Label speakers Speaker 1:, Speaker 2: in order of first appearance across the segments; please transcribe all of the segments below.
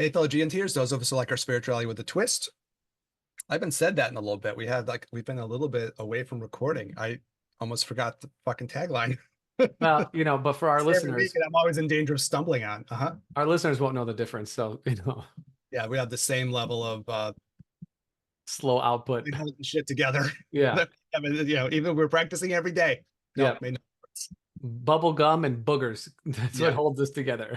Speaker 1: Hey, fellow Geontiers, those of us who like our spirituality with a twist. I haven't said that in a little bit. We've been a little bit away from recording. I almost forgot the fucking tagline.
Speaker 2: Well, but for
Speaker 1: Say every week, and I'm always in danger of stumbling on.
Speaker 2: our listeners won't know the difference. So,
Speaker 1: Yeah, we have the same level of
Speaker 2: slow output.
Speaker 1: holding shit together.
Speaker 2: Yeah.
Speaker 1: I mean, even we're practicing every day. No,
Speaker 2: Yeah.
Speaker 1: made no difference.
Speaker 2: Bubble gum and boogers. That's what
Speaker 1: Yeah.
Speaker 2: holds us together.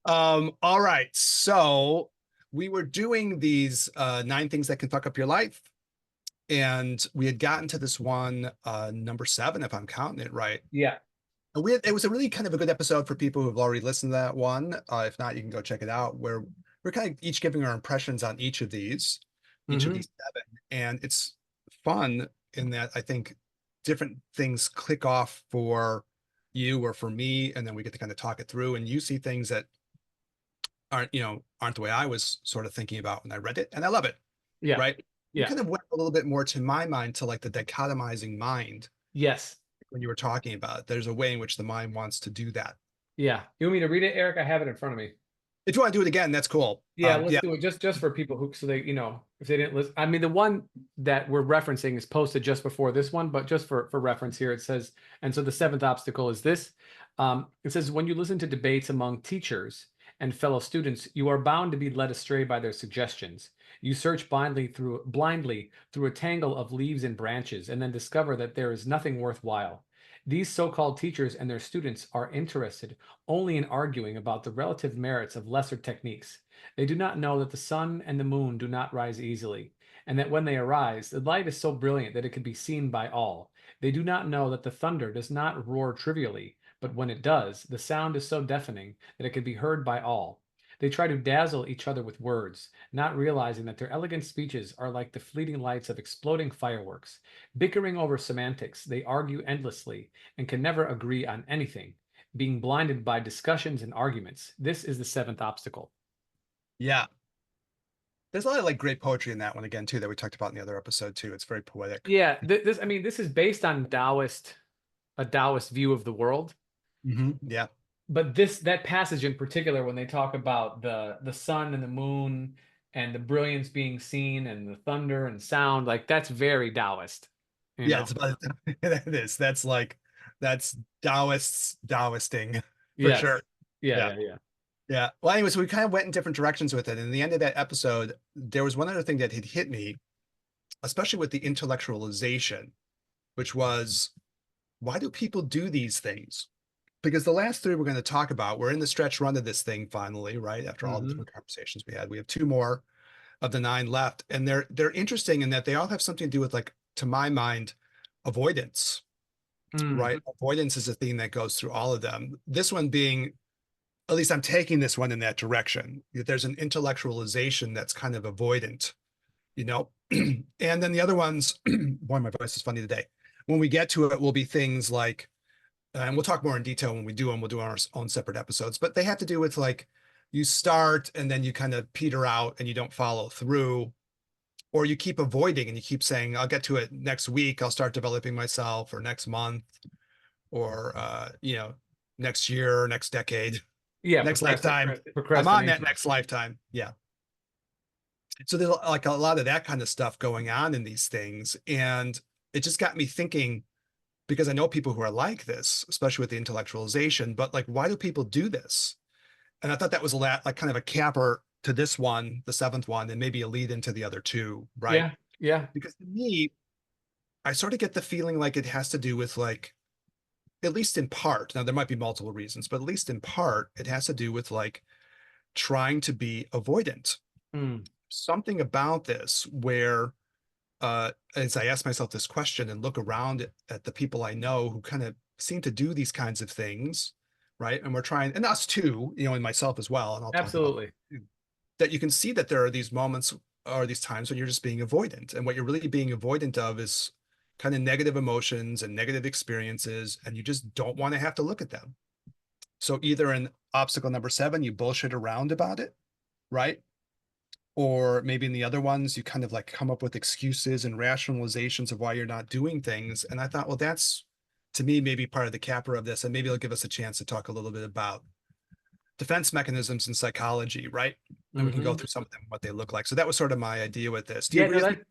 Speaker 1: All right. So we were doing these 9 things that can fuck up your life. And we had gotten to this one, number 7, if I'm counting it right.
Speaker 2: Yeah.
Speaker 1: It was a really kind of a good episode for people who have already listened to that one. If not, you can go check it out, where we're kind of each giving our impressions on each of
Speaker 2: Hmm.
Speaker 1: these 7. And it's fun in that I think different things click off for you or for me, and then we get to kind of talk it through, and you see things that aren't the way I was sort of thinking about when I read it, and I love it.
Speaker 2: Yeah.
Speaker 1: Right? You
Speaker 2: Yeah.
Speaker 1: kind of went a little bit more, to my mind, to like the dichotomizing mind
Speaker 2: Yes.
Speaker 1: when you were talking about it. There's a way in which the mind wants to do that.
Speaker 2: Yeah. You want me to read it, Eric? I have it in front of me.
Speaker 1: If you want to do it again, that's cool.
Speaker 2: Yeah, let's
Speaker 1: Yeah,
Speaker 2: do it just for people who so they, if they didn't listen. I mean, the one that we're referencing is posted just before this one, but just for reference here, it says, and so the 7th obstacle is this. It says, when you listen to debates among teachers and fellow students, you are bound to be led astray by their suggestions. You search blindly through a tangle of leaves and branches, and then discover that there is nothing worthwhile. These so-called teachers and their students are interested only in arguing about the relative merits of lesser techniques. They do not know that the sun and the moon do not rise easily, and that when they arise, the light is so brilliant that it can be seen by all. They do not know that the thunder does not roar trivially, but when it does, the sound is so deafening that it can be heard by all. They try to dazzle each other with words, not realizing that their elegant speeches are like the fleeting lights of exploding fireworks. Bickering over semantics, they argue endlessly and can never agree on anything, being blinded by discussions and arguments. This is the 7th obstacle.
Speaker 1: yeah. There's a lot of like great poetry in that one again too that we talked about in the other episode too. It's very poetic.
Speaker 2: Yeah, I mean, this is based on a Taoist view of the world.
Speaker 1: Yeah.
Speaker 2: But that passage in particular, when they talk about the sun and the moon and the brilliance being seen and the thunder and sound, like that's very Taoist, you
Speaker 1: Yeah,
Speaker 2: know?
Speaker 1: it's about it is. That's Taoisting for
Speaker 2: Yes.
Speaker 1: sure.
Speaker 2: Yeah,
Speaker 1: Yeah.
Speaker 2: yeah, yeah.
Speaker 1: Yeah. Well, anyway, so we kind of went in different directions with it. And in the end of that episode, there was one other thing that had hit me, especially with the intellectualization, which was, why do people do these things? Because the last 3 we're going to talk about, we're in the stretch run of this thing finally, right? After all the
Speaker 2: Hmm.
Speaker 1: different conversations we had, we have 2 more of the 9 left. And they're interesting in that they all have something to do with, like, to my mind, avoidance,
Speaker 2: Mm.
Speaker 1: right? Avoidance is a theme that goes through all of them. This one being, at least I'm taking this one in that direction. There's an intellectualization that's kind of avoidant, you know? And then the other ones, boy, my voice is funny today. When we get to it, will be things like, and we'll talk more in detail when we do them, we'll do our own separate episodes, but they have to do with like, you start and then you kind of peter out and you don't follow through, or you keep avoiding and you keep saying, I'll get to it next week, I'll start developing myself, or next month, or next year, next decade,
Speaker 2: Yeah,
Speaker 1: next lifetime. I'm on that
Speaker 2: procrastination.
Speaker 1: next lifetime. Yeah. So there's like a lot of that kind of stuff going on in these things. And it just got me thinking, because I know people who are like this, especially with the intellectualization, but like, why do people do this? And I thought that was like kind of a capper to this one, the 7th one, and maybe a lead into the other 2, right?
Speaker 2: Yeah, yeah.
Speaker 1: Because to me, I sort of get the feeling like it has to do with, like, at least in part, now there might be multiple reasons, but at least in part, it has to do with like trying to be avoidant.
Speaker 2: Mm.
Speaker 1: Something about this where, as I ask myself this question and look around at the people I know who kind of seem to do these kinds of things, right? And we're trying, and us too, and myself as well, and I'll talk about
Speaker 2: Absolutely.
Speaker 1: that. You can see that there are these moments or these times when you're just being avoidant, and what you're really being avoidant of is kind of negative emotions and negative experiences, and you just don't want to have to look at them. So either in obstacle number 7, you bullshit around about it, right? Or maybe in the other ones, you kind of like come up with excuses and rationalizations of why you're not doing things. And I thought, well, that's, to me, maybe part of the capper of this, and maybe it'll give us a chance to talk a little bit about defense mechanisms in psychology, right? And we can go
Speaker 2: Hmm.
Speaker 1: through some of them, what they look like. So that was sort of my idea with this. Do you
Speaker 2: Yeah,
Speaker 1: agree
Speaker 2: no,
Speaker 1: with me?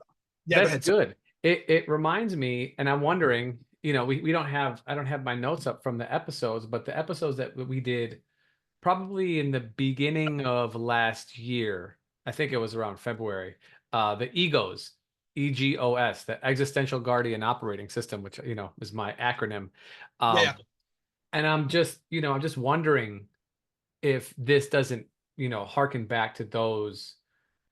Speaker 1: Yeah, go
Speaker 2: that's
Speaker 1: ahead.
Speaker 2: good. It reminds me, and I'm wondering, we don't have I don't have my notes up from the episodes, but the episodes that we did probably in the beginning of last year, I think it was around February, the egos, EGOS, the existential guardian operating system, which is my acronym.
Speaker 1: Yeah,
Speaker 2: Um,
Speaker 1: yeah.
Speaker 2: and I'm just wondering if this doesn't, harken back to those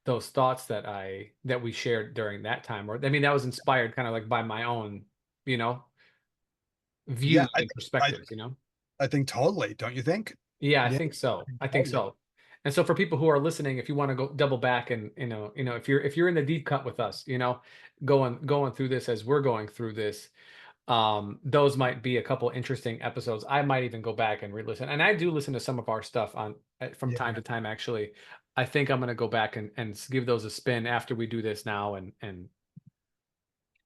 Speaker 2: thoughts that we shared during that time. Or I mean, that was inspired kind of like by my own, you know,
Speaker 1: Yeah,
Speaker 2: views
Speaker 1: I
Speaker 2: and
Speaker 1: think I
Speaker 2: perspectives.
Speaker 1: I think totally. Don't you think?
Speaker 2: Yeah, I
Speaker 1: Yeah,
Speaker 2: think
Speaker 1: I
Speaker 2: so.
Speaker 1: think
Speaker 2: I think
Speaker 1: totally.
Speaker 2: so. And so for people who are listening, if you want to go double back and if you're in the deep cut with us, going through this as we're going through this, those might be a couple interesting episodes. I might even go back and re-listen. And I do listen to some of our stuff from
Speaker 1: Yeah.
Speaker 2: time to time actually. I think I'm going to go back and give those a spin after we do this now and
Speaker 1: Yeah,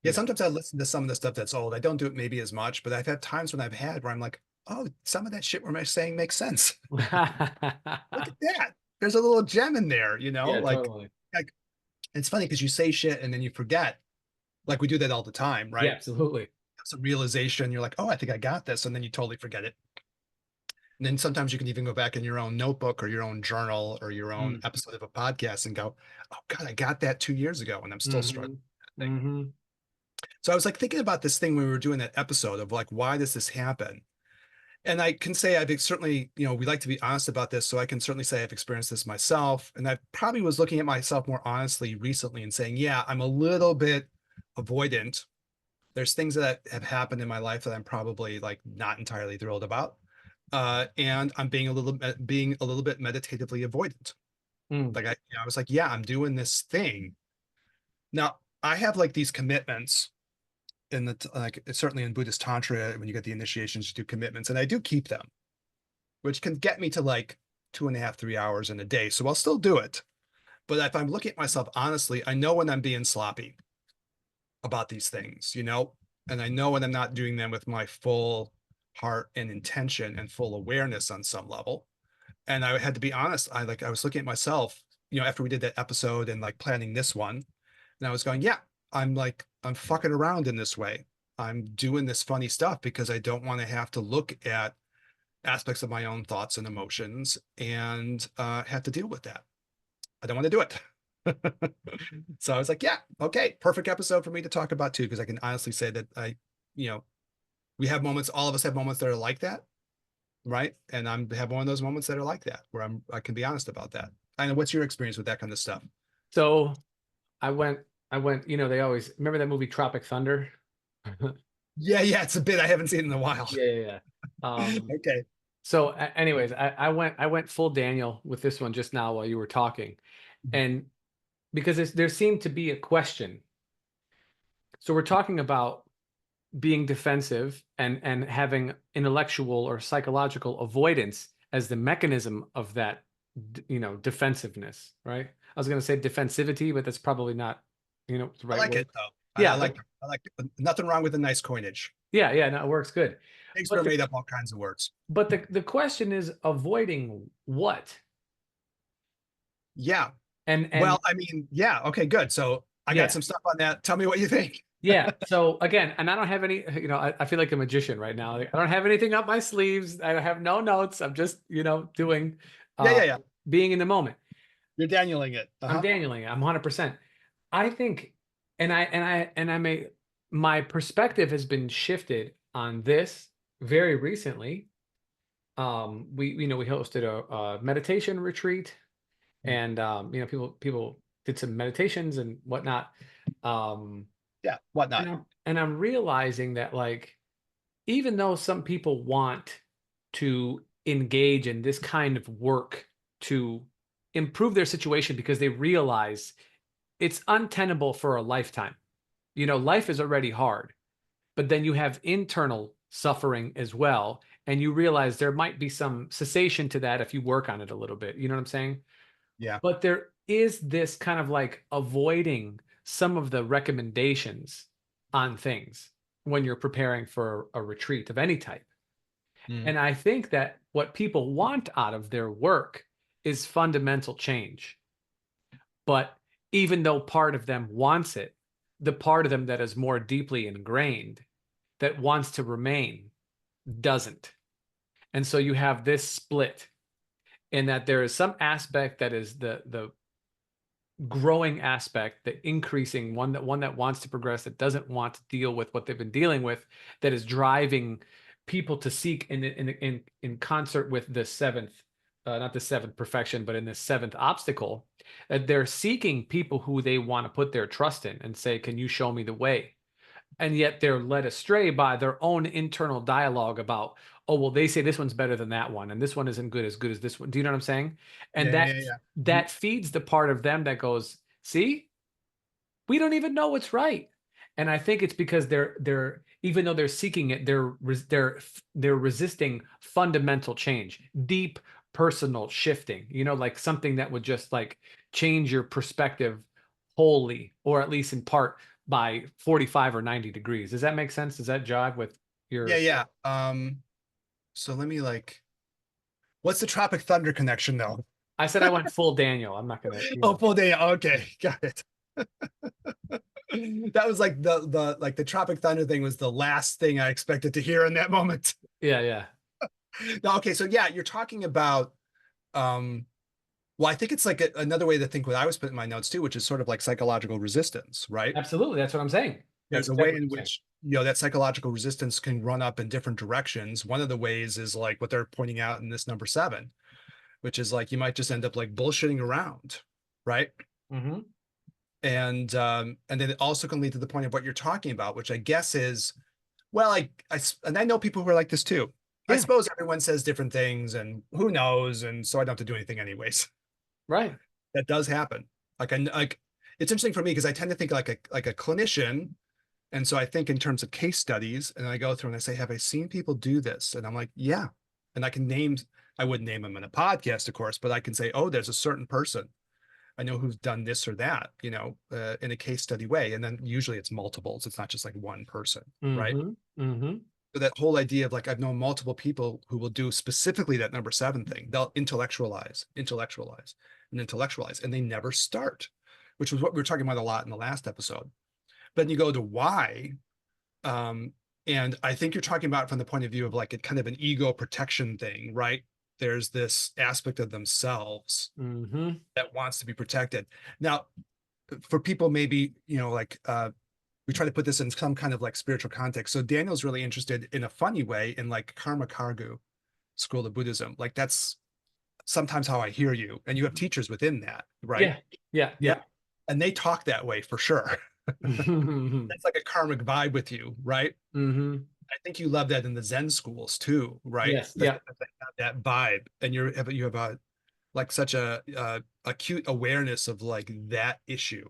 Speaker 2: you know.
Speaker 1: sometimes I listen to some of the stuff that's old. I don't do it maybe as much, but I've had times when I've had where I'm like, oh, some of that shit we're saying makes sense. Look at that. There's a little gem in there,
Speaker 2: Yeah,
Speaker 1: like,
Speaker 2: totally.
Speaker 1: like it's funny because you say shit and then you forget. Like we do that all the time,
Speaker 2: Yeah,
Speaker 1: right?
Speaker 2: absolutely.
Speaker 1: Some realization, you're like, oh, I think I got this, and then you totally forget it. And then sometimes you can even go back in your own notebook or your own journal or your own
Speaker 2: Mm.
Speaker 1: episode of a podcast and go, oh God, I got that 2 years ago and I'm still struggling
Speaker 2: Hmm.
Speaker 1: with that thing.
Speaker 2: Hmm.
Speaker 1: So I was like thinking about this thing when we were doing that episode of like, why does this happen? And I can say I've certainly, we like to be honest about this. So I can certainly say I've experienced this myself. And I probably was looking at myself more honestly recently and saying, yeah, I'm a little bit avoidant. There's things that have happened in my life that I'm probably like not entirely thrilled about. And I'm being a little bit meditatively avoidant.
Speaker 2: Mm.
Speaker 1: Like I was like, yeah, I'm doing this thing. Now I have like these commitments in like certainly in Buddhist Tantra, when you get the initiations, you do commitments, and I do keep them, which can get me to like 2.5, 3 hours in a day. So I'll still do it. But if I'm looking at myself honestly, I know when I'm being sloppy about these things, and I know when I'm not doing them with my full heart and intention and full awareness on some level. And I had to be honest. I was looking at myself, after we did that episode and like planning this one, and I was going, yeah, I'm fucking around in this way. I'm doing this funny stuff because I don't want to have to look at aspects of my own thoughts and emotions and have to deal with that. I don't want to do it. So I was like, yeah, okay, perfect episode for me to talk about too, because I can honestly say that you know, we have moments, all of us have moments that are like that, right? And I'm have one of those moments that are like that, where I can be honest about that. I know, what's your experience with that kind of stuff?
Speaker 2: So I went, they always remember that movie Tropic Thunder.
Speaker 1: Yeah, yeah, it's a bit I haven't seen in a while.
Speaker 2: Yeah, yeah, yeah.
Speaker 1: Okay.
Speaker 2: So anyways, I went full Daniel with this one just now while you were talking. And because there seemed to be a question. So we're talking about being defensive and having intellectual or psychological avoidance as the mechanism of that, defensiveness, right? I was going to say defensivity, but that's probably not, the
Speaker 1: I
Speaker 2: right
Speaker 1: like
Speaker 2: word.
Speaker 1: it though. I
Speaker 2: Yeah,
Speaker 1: like nothing wrong with a nice coinage.
Speaker 2: yeah, yeah, no, it works good.
Speaker 1: Shakespeare
Speaker 2: But the
Speaker 1: made up all kinds of words.
Speaker 2: but the question is avoiding what?
Speaker 1: Yeah.
Speaker 2: And
Speaker 1: Well, I mean, yeah. Okay, good. So I got
Speaker 2: yeah,
Speaker 1: some stuff on that. Tell me what you think.
Speaker 2: yeah. So again, and I don't have any, I feel like a magician right now. Like, I don't have anything up my sleeves. I have no notes. I'm just, doing,
Speaker 1: Yeah,
Speaker 2: uh,
Speaker 1: yeah, yeah.
Speaker 2: being in the moment.
Speaker 1: You're Danieling it.
Speaker 2: I'm
Speaker 1: Uh-huh.
Speaker 2: Danieling. I'm 100%. I think, and I may, my perspective has been shifted on this very recently. We hosted a meditation retreat, and people did some meditations and whatnot. Um,
Speaker 1: Yeah,
Speaker 2: and
Speaker 1: whatnot.
Speaker 2: I'm realizing that, like, even though some people want to engage in this kind of work to improve their situation because they realize it's untenable for a lifetime. Life is already hard, but then you have internal suffering as well. And you realize there might be some cessation to that if you work on it a little bit. You know what I'm saying?
Speaker 1: Yeah.
Speaker 2: But there is this kind of like avoiding some of the recommendations on things when you're preparing for a retreat of any type.
Speaker 1: Mm.
Speaker 2: And I think that what people want out of their work is fundamental change. But even though part of them wants it, the part of them that is more deeply ingrained, that wants to remain, doesn't. And so you have this split in that there is some aspect that is the growing aspect, the increasing one that wants to progress, that doesn't want to deal with what they've been dealing with, that is driving people to seek in concert with the seventh, not the seventh perfection, but in the seventh obstacle, that they're seeking people who they want to put their trust in and say, can you show me the way? And yet they're led astray by their own internal dialogue about, oh, well, they say this one's better than that one, and this one isn't good as this one. Do you know what I'm saying? And
Speaker 1: Yeah,
Speaker 2: that
Speaker 1: yeah, yeah. Mhm.
Speaker 2: that feeds the part of them that goes, see, we don't even know what's right. And I think it's because they're even though they're seeking it, they're resisting fundamental change, deep personal shifting, like something that would just like change your perspective wholly, or at least in part, by 45 or 90 degrees. Does that make sense? Does that jive with
Speaker 1: Yeah,
Speaker 2: your?
Speaker 1: yeah. So let me like, what's the Tropic Thunder connection though?
Speaker 2: I said I went full Daniel. I'm not gonna,
Speaker 1: Oh, full day. Okay, got it. That was like the Tropic Thunder thing was the last thing I expected to hear in that moment.
Speaker 2: yeah, yeah,
Speaker 1: No, okay, so yeah, you're talking about well, I think it's like another way to think what I was putting in my notes too, which is sort of like psychological resistance, right?
Speaker 2: absolutely. That's what I'm saying. That's
Speaker 1: There's a way
Speaker 2: exactly what
Speaker 1: in
Speaker 2: I'm saying.
Speaker 1: which that psychological resistance can run up in different directions. One of the ways is like what they're pointing out in this number 7, which is like you might just end up like bullshitting around, right?
Speaker 2: Mm-hmm.
Speaker 1: And then it also can lead to the point of what you're talking about, which I guess is, well, and I know people who are like this too. I
Speaker 2: Yeah,
Speaker 1: suppose everyone says different things, and who knows, and so I don't have to do anything anyways.
Speaker 2: right.
Speaker 1: That does happen. Like it's interesting for me because I tend to think like a clinician, and so I think in terms of case studies, and I go through and I say, have I seen people do this? And I'm like, yeah, and I can name. I wouldn't name them in a podcast, of course, but I can say, oh, there's a certain person I know who's done this or that, in a case study way. And then usually it's multiples. It's not just like one person, right?
Speaker 2: Mm-hmm. Mm-hmm.
Speaker 1: So that whole idea of like, I've known multiple people who will do specifically that number 7 thing. They'll intellectualize, and intellectualize, and they never start, which was what we were talking about a lot in the last episode. But then you go to why, and I think you're talking about it from the point of view of like a kind of an ego protection thing, right? There's this aspect of themselves
Speaker 2: Mm-hmm.
Speaker 1: that wants to be protected. Now, for people maybe, we try to put this in some kind of like spiritual context. So Daniel's really interested in a funny way in like karma kargu school of Buddhism. Like that's sometimes how I hear you. And you have teachers within that, right?
Speaker 2: Yeah, yeah,
Speaker 1: Yeah.
Speaker 2: yeah.
Speaker 1: And they talk that way for sure.
Speaker 2: Mm-hmm.
Speaker 1: It's like a karmic vibe with you, right?
Speaker 2: Mm-hmm.
Speaker 1: I think you love that in the Zen schools too, right?
Speaker 2: Yes,
Speaker 1: That,
Speaker 2: yeah.
Speaker 1: that, that vibe. And you have a like such a acute awareness of like that issue.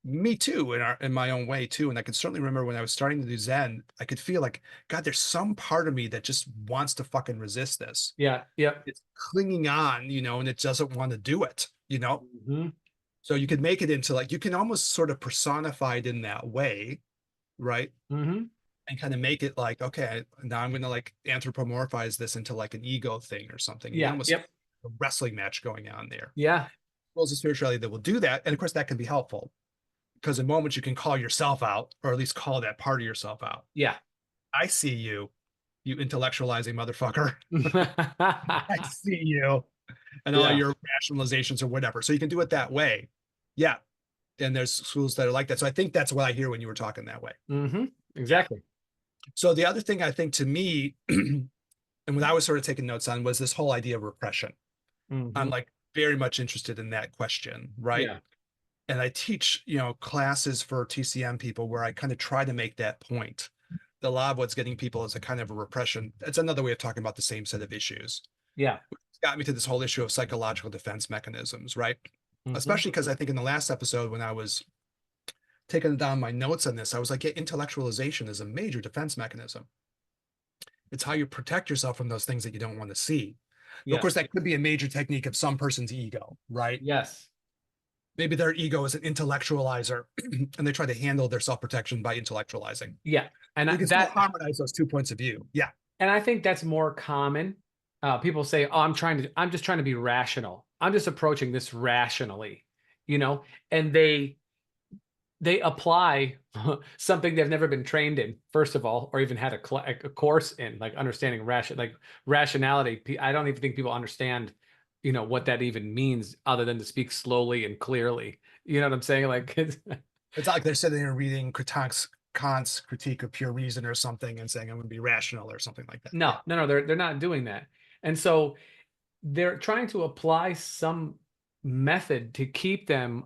Speaker 1: Me too, in my own way too. And I can certainly remember when I was starting to do Zen, I could feel like, God, there's some part of me that just wants to fucking resist this.
Speaker 2: Yeah, yep.
Speaker 1: It's clinging on, and it doesn't want to do it.
Speaker 2: Mm-hmm.
Speaker 1: So you could make it into like, you can almost sort of personify it in that way, right?
Speaker 2: Mm-hmm.
Speaker 1: And kind of make it like, okay, now I'm going to like anthropomorphize this into like an ego thing or something. You
Speaker 2: Yeah,
Speaker 1: almost
Speaker 2: yep.
Speaker 1: a wrestling match going on there.
Speaker 2: Yeah.
Speaker 1: Well, it's a spirituality that will do that. And of course, that can be helpful because in moments you can call yourself out, or at least call that part of yourself out.
Speaker 2: Yeah.
Speaker 1: I see you, you intellectualizing motherfucker. I see you, and all
Speaker 2: Yeah.
Speaker 1: your rationalizations or whatever. So you can do it that way. Yeah. And there's schools that are like that. So I think that's what I hear when you were talking that way.
Speaker 2: Mm-hmm.
Speaker 1: Yeah.
Speaker 2: Exactly.
Speaker 1: So the other thing I think to me, and what I was sort of taking notes on was this whole idea of repression.
Speaker 2: Mm-hmm.
Speaker 1: I'm like very much interested in that question, right?
Speaker 2: Yeah.
Speaker 1: And I teach, classes for TCM people where I kind of try to make that point. A lot of what's getting people is a kind of a repression. It's another way of talking about the same set of issues.
Speaker 2: Yeah.
Speaker 1: It's got me to this whole issue of psychological defense mechanisms, right?
Speaker 2: Mm-hmm.
Speaker 1: Especially because I think in the last episode, when I was taking down my notes on this, I was like, yeah, intellectualization is a major defense mechanism. It's how you protect yourself from those things that you don't want to see. Of course,
Speaker 2: Yes.
Speaker 1: that could be a major technique of some person's ego, right?
Speaker 2: Yes.
Speaker 1: Maybe their ego is an intellectualizer and they try to handle their self-protection by intellectualizing.
Speaker 2: Yeah. And
Speaker 1: You can still
Speaker 2: that,
Speaker 1: harmonize those 2 points of view. Yeah.
Speaker 2: and I think that's more common. People say, "Oh, I'm just trying to be rational. I'm just approaching this rationally," you know, and they apply something they've never been trained in, first of all, or even had a course in, like understanding rationality. I don't even think people understand, what that even means, other than to speak slowly and clearly. You know what I'm saying? Like,
Speaker 1: It's not like they're sitting there reading Kant's Critique of Pure Reason or something and saying, I'm going to be rational or something like that. Yeah.
Speaker 2: no, no, no, they're not doing that, and so they're trying to apply some method to keep them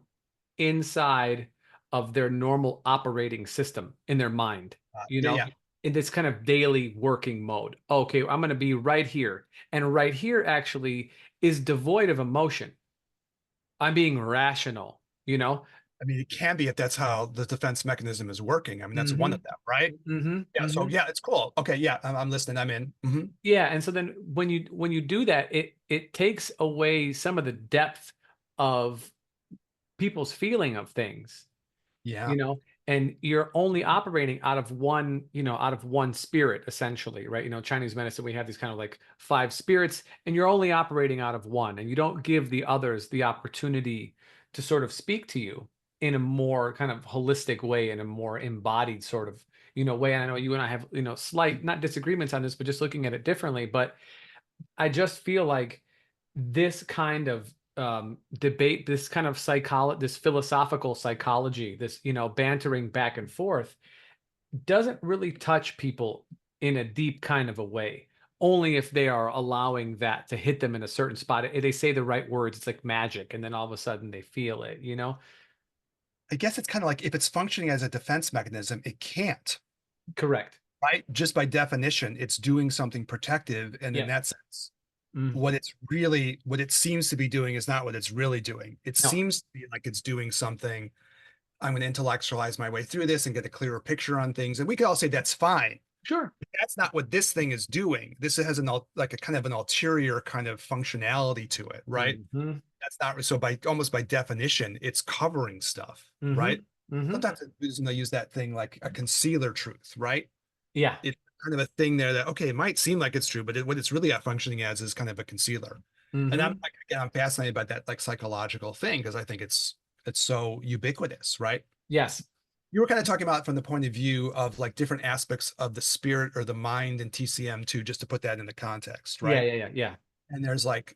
Speaker 2: inside of their normal operating system in their mind, you
Speaker 1: Yeah.
Speaker 2: know,
Speaker 1: Yeah.
Speaker 2: in this kind of daily working mode. Okay, I'm going to be right here. And right here actually is devoid of emotion. I'm being rational, you know?
Speaker 1: I mean, it can be if that's how the defense mechanism is working. I mean, that's one
Speaker 2: Mm-hmm.
Speaker 1: of them, right?
Speaker 2: Mm-hmm.
Speaker 1: Yeah. So
Speaker 2: Mm-hmm.
Speaker 1: yeah, it's cool. Okay. Yeah. I'm listening. I'm in.
Speaker 2: Yeah. And so then when you do that, it takes away some of the depth of people's feeling of things,
Speaker 1: Yeah.
Speaker 2: you know, and you're only operating out of one spirit, essentially, right? Chinese medicine, we have these kind of like five spirits, and you're only operating out of one, and you don't give the others the opportunity to sort of speak to you in a more kind of holistic way, in a more embodied sort of, way. And I know you and I have, slight, not disagreements on this, but just looking at it differently. But I just feel like this kind of debate, this kind of this philosophical psychology, this, bantering back and forth, doesn't really touch people in a deep kind of a way. Only if they are allowing that to hit them in a certain spot. They say the right words, it's like magic, and then all of a sudden they feel it, you know?
Speaker 1: I guess it's kind of like if it's functioning as a defense mechanism, it can't,
Speaker 2: Correct.
Speaker 1: right? Just by definition, it's doing something protective. And in
Speaker 2: Yeah.
Speaker 1: that sense,
Speaker 2: Mm.
Speaker 1: what it seems to be doing is not what it's really doing. It
Speaker 2: No.
Speaker 1: seems to be like it's doing something. I'm going to intellectualize my way through this and get a clearer picture on things. And we could all say that's fine.
Speaker 2: Sure.
Speaker 1: But that's not what this thing is doing. This has like a kind of an ulterior kind of functionality to it, right?
Speaker 2: Mm-hmm.
Speaker 1: That's not so by almost by definition, it's covering stuff, right?
Speaker 2: Mm-hmm. Mm-hmm.
Speaker 1: Sometimes they use that thing like a concealer truth, right?
Speaker 2: Yeah.
Speaker 1: It's kind of a thing there that okay, it might seem like it's true, but what it's really functioning as is kind of a concealer. And
Speaker 2: Mm-hmm.
Speaker 1: I'm fascinated by that like psychological thing because I think it's so ubiquitous, right?
Speaker 2: Yes.
Speaker 1: You were kind of talking about from the point of view of like different aspects of the spirit or the mind in TCM too, just to put that into context,
Speaker 2: Yeah.
Speaker 1: right?
Speaker 2: Yeah. Yeah. Yeah.
Speaker 1: And there's like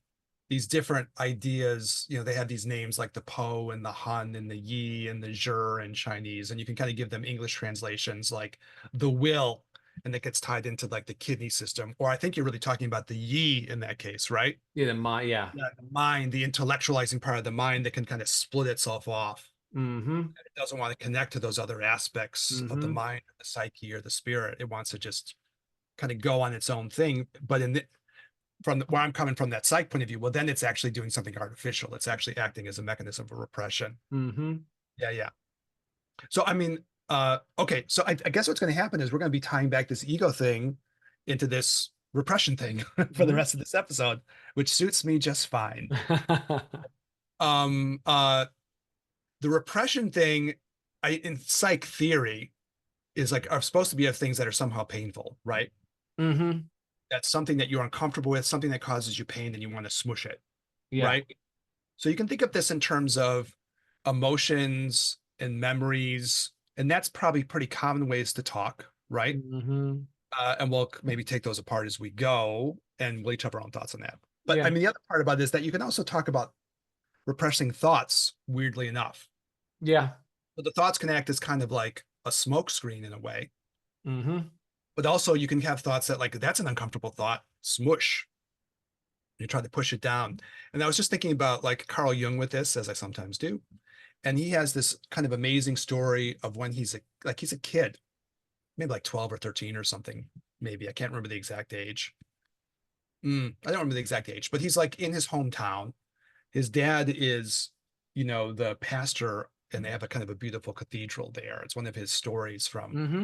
Speaker 1: these different ideas, they have these names like the Po and the Hun and the Yi and the Zhi in Chinese, and you can kind of give them English translations like the will, and that gets tied into like the kidney system. Or I think you're really talking about the Yi in that case, right?
Speaker 2: Yeah. Yeah.
Speaker 1: Yeah, the mind, the intellectualizing part of the mind that can kind of split itself off.
Speaker 2: Mm-hmm.
Speaker 1: It doesn't want to connect to those other aspects of the
Speaker 2: Mm-hmm.
Speaker 1: mind, the psyche, or the spirit. It wants to just kind of go on its own thing. But from where I'm coming from that psych point of view, well, then it's actually doing something artificial. It's actually acting as a mechanism for repression.
Speaker 2: Mm-hmm.
Speaker 1: Yeah, yeah. So I mean, okay. So I guess what's going to happen is we're going to be tying back this ego thing into this repression thing for the
Speaker 2: Mm-hmm.
Speaker 1: rest of this episode, which suits me just fine. Um, uh, the repression thing, in psych theory, is like are supposed to be of things that are somehow painful, right?
Speaker 2: Mm-hmm.
Speaker 1: That's something that you're uncomfortable with, something that causes you pain, and you want to smush it,
Speaker 2: Yeah.
Speaker 1: right? So you can think of this in terms of emotions and memories, and that's probably pretty common ways to talk, right?
Speaker 2: Mm-hmm.
Speaker 1: And we'll maybe take those apart as we go, and we'll each have our own thoughts on that. But I
Speaker 2: Yeah.
Speaker 1: mean, the other part about it is that you can also talk about repressing thoughts, weirdly enough.
Speaker 2: Yeah.
Speaker 1: So the thoughts can act as kind of like a smoke screen in a way,
Speaker 2: Mm-hmm.
Speaker 1: but also you can have thoughts that like that's an uncomfortable thought, smush. You try to push it down. And I was just thinking about like Carl Jung with this, as I sometimes do. And he has this kind of amazing story of when he's a kid, maybe like 12 or 13 or something, maybe. I can't remember the exact age. I don't remember the exact age, but he's like in his hometown. His dad is, the pastor, and they have a kind of a beautiful cathedral there. It's one of his stories from
Speaker 2: Mm-hmm.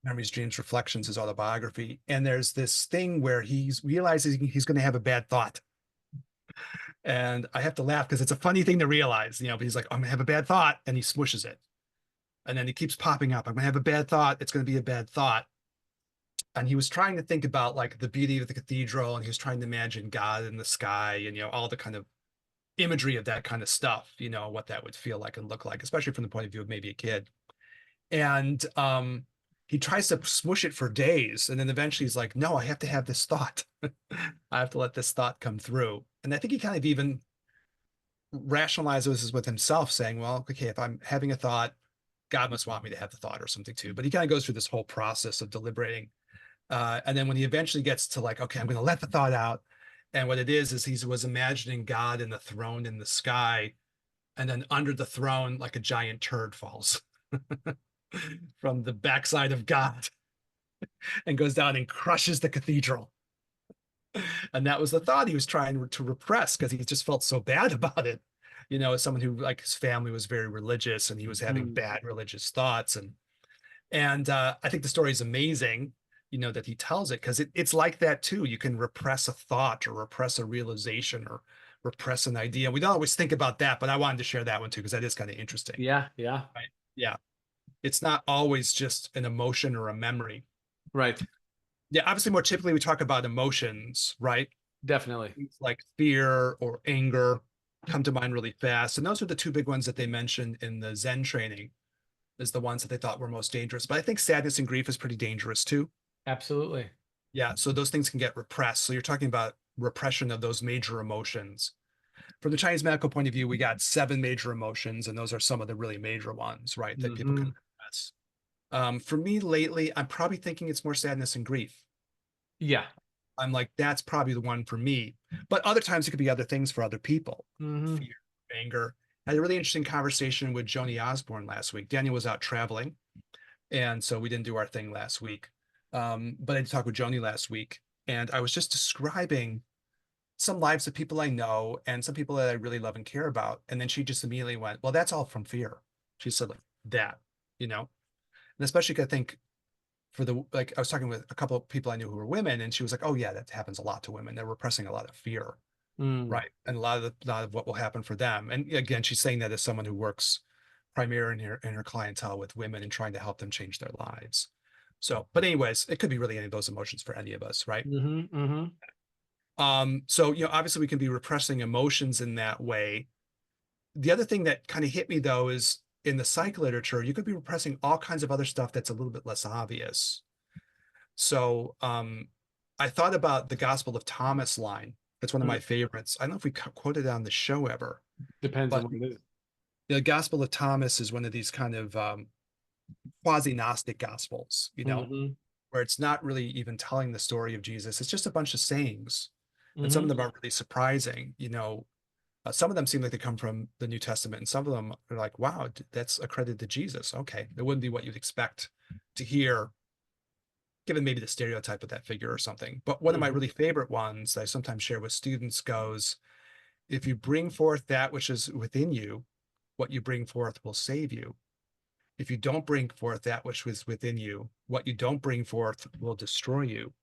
Speaker 1: Memories, Dreams, Reflections, his autobiography. And there's this thing where he's realizing he's going to have a bad thought. And I have to laugh because it's a funny thing to realize, but he's like, I'm gonna have a bad thought, and he smushes it. And then it keeps popping up. I'm gonna have a bad thought. It's gonna be a bad thought. and he was trying to think about like the beauty of the cathedral, and he was trying to imagine God in the sky, and all the kind of imagery of that kind of stuff, what that would feel like and look like, especially from the point of view of maybe a kid. And he tries to smush it for days, and then eventually he's like, no, I have to have this thought. I have to let this thought come through. And I think he kind of even rationalizes this with himself, saying, well, okay, if I'm having a thought, God must want me to have the thought or something too. But he kind of goes through this whole process of deliberating. And then when he eventually gets to like, okay, I'm going to let the thought out. And what it is he was imagining God in the throne in the sky. And then under the throne, like a giant turd falls from the backside of God and goes down and crushes the cathedral. And that was the thought he was trying to repress because he just felt so bad about it. As someone who, like, his family was very religious and he was having
Speaker 2: Mm.
Speaker 1: bad religious thoughts. And I think the story is amazing, that he tells it, because it's like that too. You can repress a thought or repress a realization or repress an idea. We don't always think about that, but I wanted to share that one too, because that is kind of interesting.
Speaker 2: Yeah, yeah.
Speaker 1: Right. Yeah. It's not always just an emotion or a memory.
Speaker 2: Right.
Speaker 1: Yeah. Obviously, more typically, we talk about emotions, right?
Speaker 2: Definitely.
Speaker 1: Things like fear or anger come to mind really fast. And those are the two big ones that they mentioned in the Zen training, is the ones that they thought were most dangerous. But I think sadness and grief is pretty dangerous too.
Speaker 2: Absolutely.
Speaker 1: Yeah. So those things can get repressed. So you're talking about repression of those major emotions. From the Chinese medical point of view, we got 7 major emotions, and those are some of the really major ones, right? That people can
Speaker 2: Hmm.
Speaker 1: repress. For me lately, I'm probably thinking it's more sadness and grief.
Speaker 2: Yeah.
Speaker 1: I'm like, that's probably the one for me. But other times it could be other things for other people.
Speaker 2: Hmm.
Speaker 1: Fear, anger. I had a really interesting conversation with Joni Osborne last week. Daniel was out traveling, and so we didn't do our thing last week. But I did talk with Joni last week, and I was just describing some lives of people I know and some people that I really love and care about. And then she just immediately went, well, that's all from fear. She said like that, and especially 'cause I think for the, like, I was talking with a couple of people I knew who were women, and she was like, oh yeah, that happens a lot to women. They're repressing a lot of fear.
Speaker 2: Mm.
Speaker 1: Right. And a lot of what will happen for them. And again, she's saying that as someone who works primarily in her clientele with women and trying to help them change their lives. So, but anyways, it could be really any of those emotions for any of us, right?
Speaker 2: Hmm. Hmm.
Speaker 1: So, obviously we can be repressing emotions in that way. The other thing that kind of hit me though is in the psych literature, you could be repressing all kinds of other stuff that's a little bit less obvious. So, I thought about the Gospel of Thomas line. It's one of my favorites. I don't know if we quoted it on the show ever,
Speaker 2: Depends on
Speaker 1: but
Speaker 2: what it is.
Speaker 1: the Gospel of Thomas is one of these kind of quasi-Gnostic gospels,
Speaker 2: Hmm.
Speaker 1: where it's not really even telling the story of Jesus. It's just a bunch of sayings, and some of
Speaker 2: Hmm.
Speaker 1: them are really surprising. Some of them seem like they come from the New Testament, and some of them are like, wow, that's accredited to Jesus. Okay, it wouldn't be what you'd expect to hear, given maybe the stereotype of that figure or something. But one of my
Speaker 2: Hmm.
Speaker 1: really favorite ones that I sometimes share with students goes, if you bring forth that which is within you, what you bring forth will save you. If you don't bring forth that which was within you, what you don't bring forth will destroy you.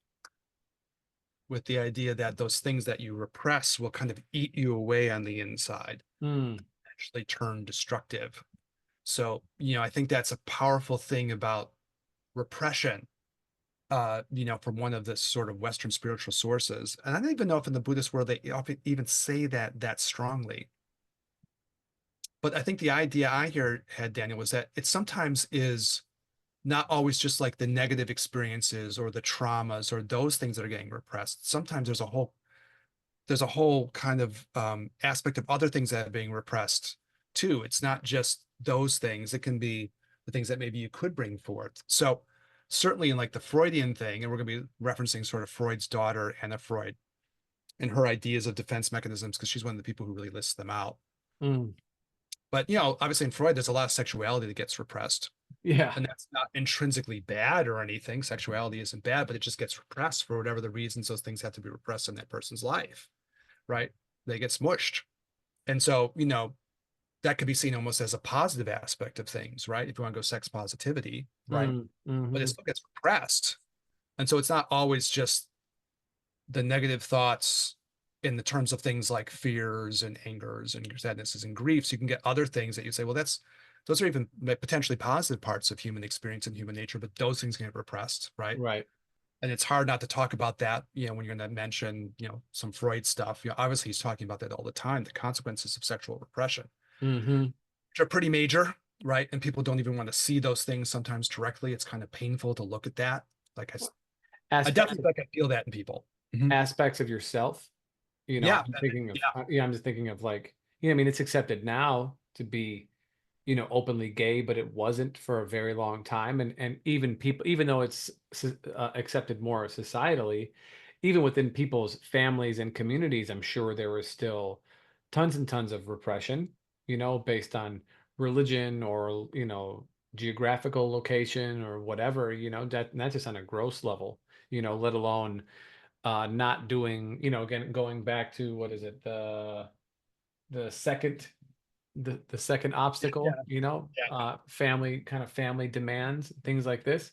Speaker 1: With the idea that those things that you repress will kind of eat you away on the inside,
Speaker 2: Mm.
Speaker 1: actually turn destructive. So, I think that's a powerful thing about repression, from one of the sort of Western spiritual sources. And I don't even know if in the Buddhist world they often even say that strongly. But I think the idea I had, Daniel, was that it sometimes is not always just like the negative experiences or the traumas or those things that are getting repressed. Sometimes there's a whole kind of aspect of other things that are being repressed too. It's not just those things. It can be the things that maybe you could bring forth. So certainly in like the Freudian thing, and we're going to be referencing sort of Freud's daughter, Anna Freud, and her ideas of defense mechanisms, because she's one of the people who really lists them out.
Speaker 2: Mm.
Speaker 1: But, obviously in Freud, there's a lot of sexuality that gets repressed.
Speaker 2: Yeah.
Speaker 1: And that's not intrinsically bad or anything. Sexuality isn't bad, but it just gets repressed for whatever the reasons those things have to be repressed in that person's life, right? They get smushed. And so, that could be seen almost as a positive aspect of things, right? If you want to go sex positivity, right?
Speaker 2: Mm.
Speaker 1: But it
Speaker 2: Hmm.
Speaker 1: still gets repressed. And so it's not always just the negative thoughts in the terms of things like fears and angers and sadnesses and griefs. You can get other things that you say, well, those are even potentially positive parts of human experience and human nature, but those things get repressed, right?
Speaker 2: Right.
Speaker 1: And it's hard not to talk about that, when you're going to mention, some Freud stuff. Obviously he's talking about that all the time, the consequences of sexual repression,
Speaker 2: Mm-hmm.
Speaker 1: which are pretty major, right? And people don't even want to see those things sometimes directly. It's kind of painful to look at that. Like I
Speaker 2: Aspects
Speaker 1: definitely
Speaker 2: of
Speaker 1: like I feel that in people. Mhm.
Speaker 2: aspects of yourself.
Speaker 1: Yeah,
Speaker 2: I'm thinking of,
Speaker 1: yeah,
Speaker 2: I'm just thinking of like, I mean, it's accepted now to be, openly gay, but it wasn't for a very long time. And even people, even though it's accepted more societally, even within people's families and communities, I'm sure there was still tons and tons of repression, based on religion or, geographical location or whatever, that not just on a gross level, let alone not doing, again, going back to what is it, the second the second
Speaker 1: yeah,
Speaker 2: obstacle,
Speaker 1: yeah,
Speaker 2: family demands, things like this,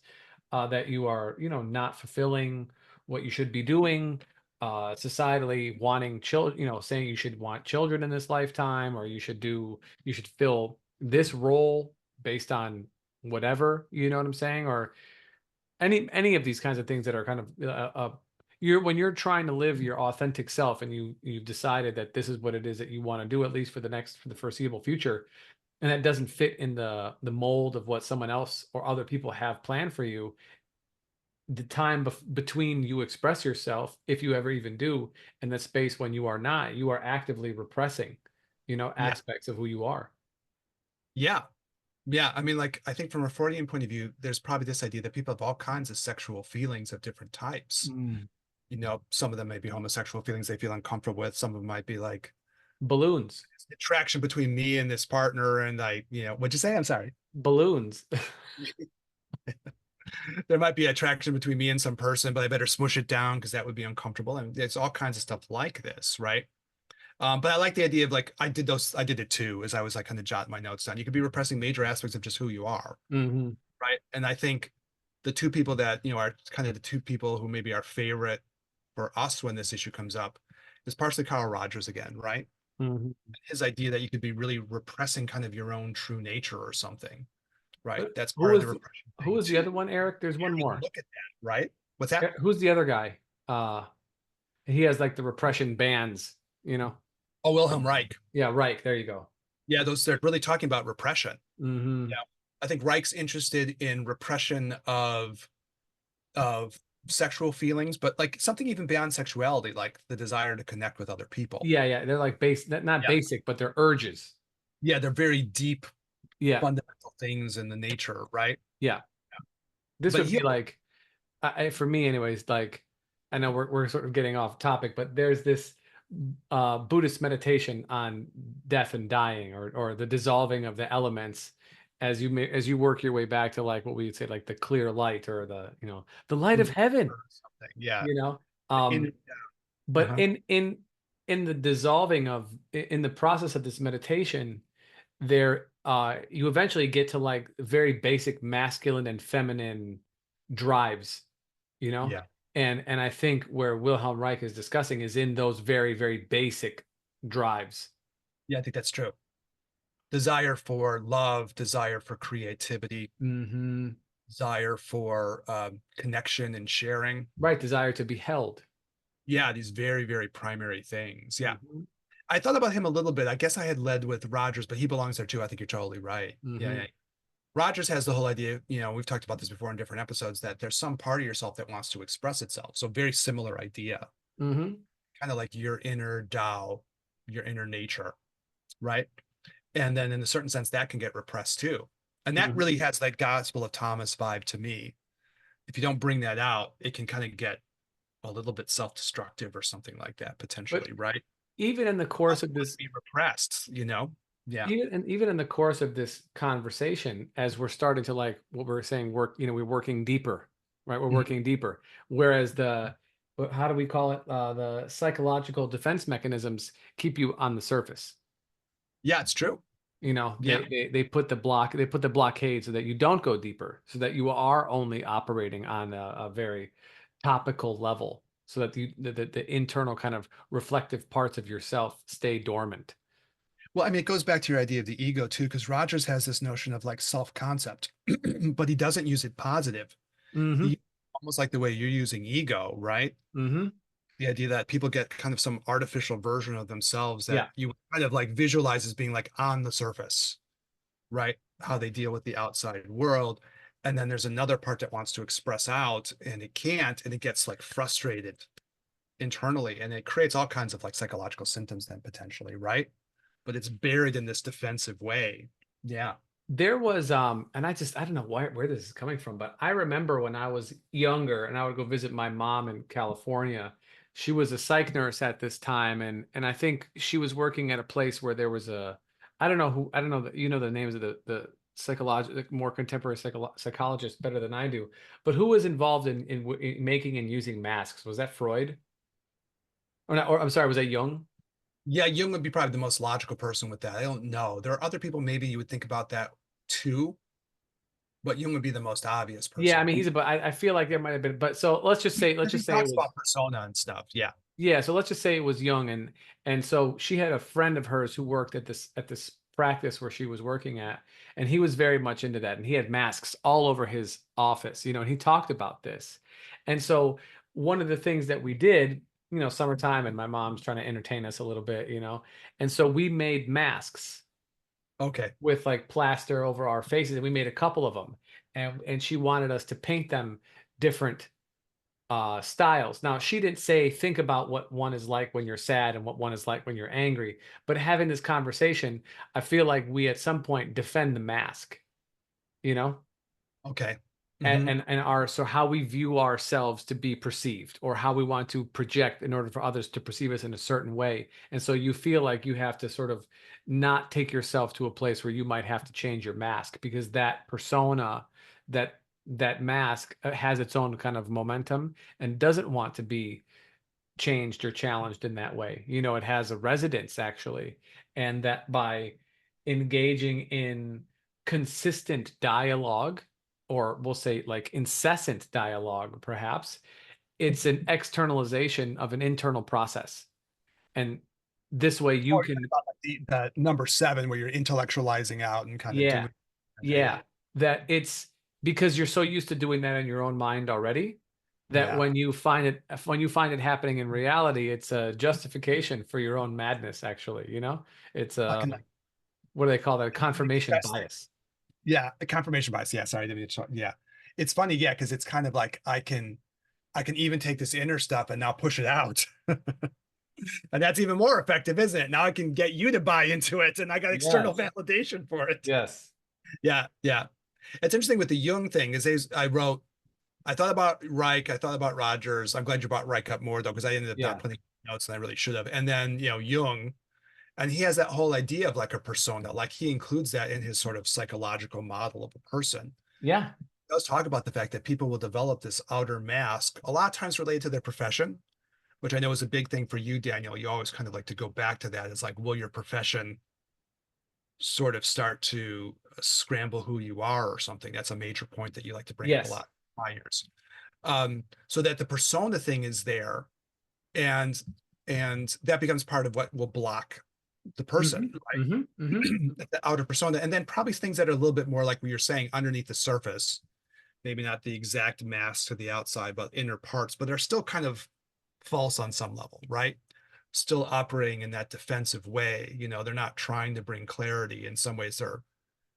Speaker 2: that you are, not fulfilling what you should be doing, societally wanting children, saying you should want children in this lifetime, or you should fill this role based on whatever, you know what I'm saying? Or any of these kinds of things that are kind of you're when you're trying to live your authentic self and you've decided that this is what it is that you want to do, at least for the foreseeable future, and that doesn't fit in the mold of what someone else or other people have planned for you, the time between you express yourself, if you ever even do, and the space when you are not, you are actively repressing,
Speaker 1: yeah,
Speaker 2: aspects of who you are.
Speaker 1: yeah. Yeah, I mean, like, I think from a Freudian point of view, there's probably this idea that people have all kinds of sexual feelings of different types.
Speaker 2: Mm.
Speaker 1: Some of them may be homosexual feelings they feel uncomfortable with. Some of them might be like
Speaker 2: Balloons.
Speaker 1: attraction between me and this partner. And what'd you say? I'm sorry.
Speaker 2: Balloons.
Speaker 1: There might be attraction between me and some person, but I better smush it down because that would be uncomfortable. And there's all kinds of stuff like this, right? But I like the idea of like I did it too, as I was like kind of jotting my notes down. You could be repressing major aspects of just who you are,
Speaker 2: Hmm.
Speaker 1: right? And I think the two people that are kind of the two people who maybe are favorite for us when this issue comes up is partially Carl Rogers again, right?
Speaker 2: Hmm.
Speaker 1: His idea that you could be really repressing kind of your own true nature or something, right? That's
Speaker 2: Who
Speaker 1: part of the
Speaker 2: was
Speaker 1: repression
Speaker 2: who
Speaker 1: thing
Speaker 2: was the
Speaker 1: too.
Speaker 2: other one, Eric? There's
Speaker 1: You
Speaker 2: one
Speaker 1: don't even
Speaker 2: more.
Speaker 1: look at that, right? What's that?
Speaker 2: Who's the other guy? He has like the repression bands,
Speaker 1: Oh, Wilhelm Reich.
Speaker 2: Yeah, right. There you go.
Speaker 1: Yeah, those they're really talking about repression.
Speaker 2: Hmm.
Speaker 1: Yeah. I think Reich's interested in repression of sexual feelings, but like something even beyond sexuality, like the desire to connect with other people.
Speaker 2: Yeah, yeah. They're like not
Speaker 1: Yeah.
Speaker 2: basic, but they're urges.
Speaker 1: Yeah, they're very deep,
Speaker 2: Yeah,
Speaker 1: fundamental things in the nature, right?
Speaker 2: yeah. This
Speaker 1: But
Speaker 2: would
Speaker 1: he,
Speaker 2: be like, for me, anyways. Like, I know we're sort of getting off topic, but there's this Buddhist meditation on death and dying, or the dissolving of the elements, as you work your way back to like what we would say, like the clear light, or the light of heaven.
Speaker 1: or something. Yeah.
Speaker 2: You know, um,
Speaker 1: In,
Speaker 2: but
Speaker 1: uh-huh.
Speaker 2: in the dissolving of in the process of this meditation, there you eventually get to like very basic masculine and feminine drives, you know
Speaker 1: Yeah.
Speaker 2: and I think where Wilhelm Reich is discussing is in those very, very basic drives.
Speaker 1: Yeah, I think that's true. Desire for love, desire for creativity,
Speaker 2: Hmm.
Speaker 1: desire for connection and sharing.
Speaker 2: Right, desire to be held.
Speaker 1: Yeah, these very, very primary things. Yeah.
Speaker 2: Hmm.
Speaker 1: I thought about him a little bit. I guess I had led with Rogers, but he belongs there too. I think you're totally right. Yeah,
Speaker 2: Hmm.
Speaker 1: yeah. Rogers has the whole idea, we've talked about this before in different episodes, that there's some part of yourself that wants to express itself. So very similar idea,
Speaker 2: Hmm.
Speaker 1: kind of like your inner Tao, your inner nature, right? And then in a certain sense, that can get repressed too. And that
Speaker 2: Hmm.
Speaker 1: really has that Gospel of Thomas vibe to me. If you don't bring that out, it can kind of get a little bit self-destructive or something like that,
Speaker 2: But
Speaker 1: potentially, right?
Speaker 2: even in the
Speaker 1: Not
Speaker 2: course of
Speaker 1: want to
Speaker 2: this
Speaker 1: be repressed. Yeah.
Speaker 2: even in the course of this conversation, as we're starting to, like what we're saying, we're working deeper, right? We're
Speaker 1: Mhm.
Speaker 2: working deeper. Whereas how do we call it? The psychological defense mechanisms keep you on the surface.
Speaker 1: Yeah, it's true. Yeah.
Speaker 2: They put the blockade so that you don't go deeper, so that you are only operating on a very topical level, so that the internal kind of reflective parts of yourself stay dormant.
Speaker 1: Well, I mean, it goes back to your idea of the ego too, because Rogers has this notion of like self-concept, but he doesn't use it positive. He
Speaker 2: Hmm.
Speaker 1: uses almost like the way you're using ego, right?
Speaker 2: Hmm.
Speaker 1: The idea that people get kind of some artificial version of themselves that
Speaker 2: Yeah.
Speaker 1: you kind of like visualize as being like on the surface, right? How they deal with the outside world. And then there's another part that wants to express out and it can't, and it gets like frustrated internally, and it creates all kinds of like psychological symptoms then potentially, right? But it's buried in this defensive way. Yeah.
Speaker 2: There was and I don't know where this is coming from, but I remember when I was younger and I would go visit my mom in California. She was a psych nurse at this time, and I think she was working at a place where there was a, I don't know that you know the names of the psychological, more contemporary psychologists better than I do, but who was involved in making and using masks? Was that Freud? Or not, or I'm sorry, was that Jung?
Speaker 1: Yeah, Jung would be probably the most logical person with that. I don't know. There are other people maybe you would think about that too, but Jung would be the most obvious
Speaker 2: Yeah, I
Speaker 1: person.
Speaker 2: mean he's a, but I feel like there might have been, but so let's
Speaker 1: He
Speaker 2: just say it
Speaker 1: talks
Speaker 2: was.
Speaker 1: about persona and stuff. Yeah.
Speaker 2: Yeah, so let's just say it was young, and so she had a friend of hers who worked at this practice where she was working at, and he was very much into that, and he had masks all over his office, and he talked about this. And so one of the things that we did, summertime, and my mom's trying to entertain us a little bit, and so we made masks
Speaker 1: Okay.
Speaker 2: with like plaster over our faces, and we made a couple of them, and she wanted us to paint them different styles. Now, she didn't say think about what one is like when you're sad and what one is like when you're angry, but having this conversation, I feel like we at some point defend the mask, you know,
Speaker 1: Okay. Hmm.
Speaker 2: and our so how we view ourselves to be perceived or how we want to project in order for others to perceive us in a certain way. And so you feel like you have to sort of not take yourself to a place where you might have to change your mask because that persona, that that mask has its own kind of momentum and doesn't want to be changed or challenged in that way. It has a residence actually, and that by engaging in consistent dialogue, or we'll say like incessant dialogue, perhaps, it's an externalization of an internal process. And this way
Speaker 1: Oh,
Speaker 2: you
Speaker 1: you're talking
Speaker 2: can,
Speaker 1: about like the number seven where you're intellectualizing out and kind of
Speaker 2: yeah,
Speaker 1: doing. Yeah.
Speaker 2: yeah, that it's because you're so used to doing that in your own mind already that
Speaker 1: Yeah.
Speaker 2: when you find it happening in reality, it's a justification for your own madness, actually, it's
Speaker 1: I can
Speaker 2: what do they call that? A confirmation
Speaker 1: manifest.
Speaker 2: bias.
Speaker 1: Yeah. A confirmation bias. Yeah. Sorry. I didn't mean to. Yeah. It's funny. Yeah. Cause it's kind of like I can even take this inner stuff and now push it out. And that's even more effective, isn't it? Now I can get you to buy into it and I got external
Speaker 2: Yes.
Speaker 1: validation for it.
Speaker 2: Yes.
Speaker 1: Yeah, yeah. It's interesting with the Jung thing is I thought about Reich, I thought about Rogers. I'm glad you brought Reich up more though, because I ended up not
Speaker 2: Yeah.
Speaker 1: putting notes and I really should have. And then, Jung, and he has that whole idea of like a persona, like he includes that in his sort of psychological model of a person.
Speaker 2: Yeah.
Speaker 1: He does talk about the fact that people will develop this outer mask, a lot of times related to their profession, which I know is a big thing for you, Daniel. You always kind of like to go back to that. It's like, will your profession sort of start to scramble who you are or something? That's a major point that you like to bring up a
Speaker 2: Yes.
Speaker 1: lot, hires. So that the persona thing is there, and that becomes part of what will block the person,
Speaker 2: Hmm. Hmm. Hmm.
Speaker 1: the outer persona, and then probably things that are a little bit more like what you're saying underneath the surface, maybe not the exact mask to the outside, but inner parts, but they're still kind of false on some level, right? Still operating in that defensive way. They're not trying to bring clarity. In some ways, they're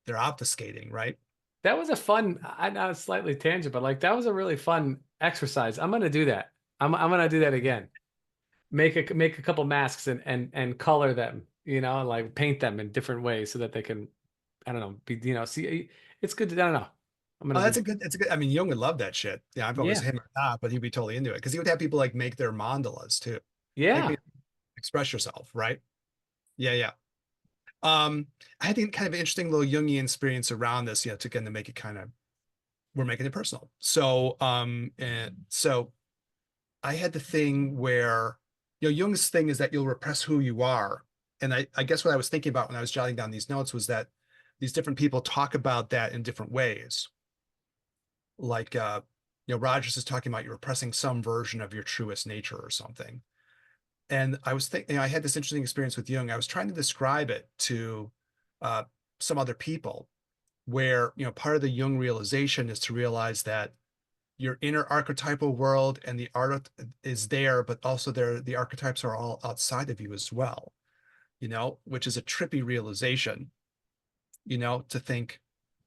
Speaker 1: obfuscating, right?
Speaker 2: That was a fun, I know it's slightly tangent, but like that was a really fun exercise. I'm gonna do that. I'm gonna do that again. Make a couple masks and color them, and like paint them in different ways so that they can, I don't know, be, see, it's good to, I don't know. I'm
Speaker 1: Oh,
Speaker 2: gonna
Speaker 1: that's
Speaker 2: do.
Speaker 1: a good. It's a good. I mean, Jung would love that shit. Yeah, I don't know if it was
Speaker 2: Yeah.
Speaker 1: him or not, but he'd be totally into it because he would have people like make their mandalas too. Like,
Speaker 2: Yeah.
Speaker 1: express yourself, right? Yeah, yeah. Um, I had kind of an interesting little Jungian experience around this, to again to make it kind of we're making it personal. So, and so I had the thing where, Jung's thing is that you'll repress who you are. And I guess what I was thinking about when I was jotting down these notes was that these different people talk about that in different ways. Like, Rogers is talking about you're repressing some version of your truest nature or something. And I was thinking, I had this interesting experience with Jung. I was trying to describe it to uh, some other people where, part of the Jung realization is to realize that your inner archetypal world and the art is there, but also the archetypes are all outside of you as well, which is a trippy realization, to think,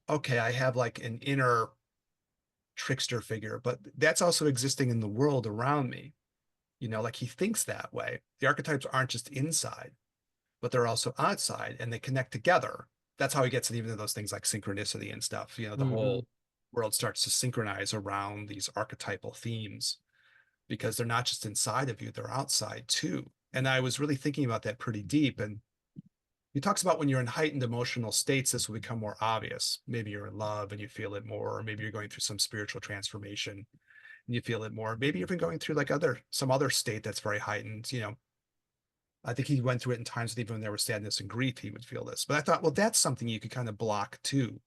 Speaker 1: okay, I have like an inner trickster figure, but that's also existing in the world around me. Like he thinks that way. The archetypes aren't just inside, but they're also outside and they connect together. That's how he gets it, even to those things like synchronicity and stuff. The
Speaker 2: Hmm.
Speaker 1: whole world starts to synchronize around these archetypal themes because they're not just inside of you, they're outside too. And I was really thinking about that pretty deep. And he talks about when you're in heightened emotional states, this will become more obvious. Maybe you're in love and you feel it more, or maybe you're going through some spiritual transformation and you feel it more. Maybe you've been going through like some other state that's very heightened. I think he went through it in times that even when there was sadness and grief, he would feel this. But I thought, well, that's something you could kind of block too,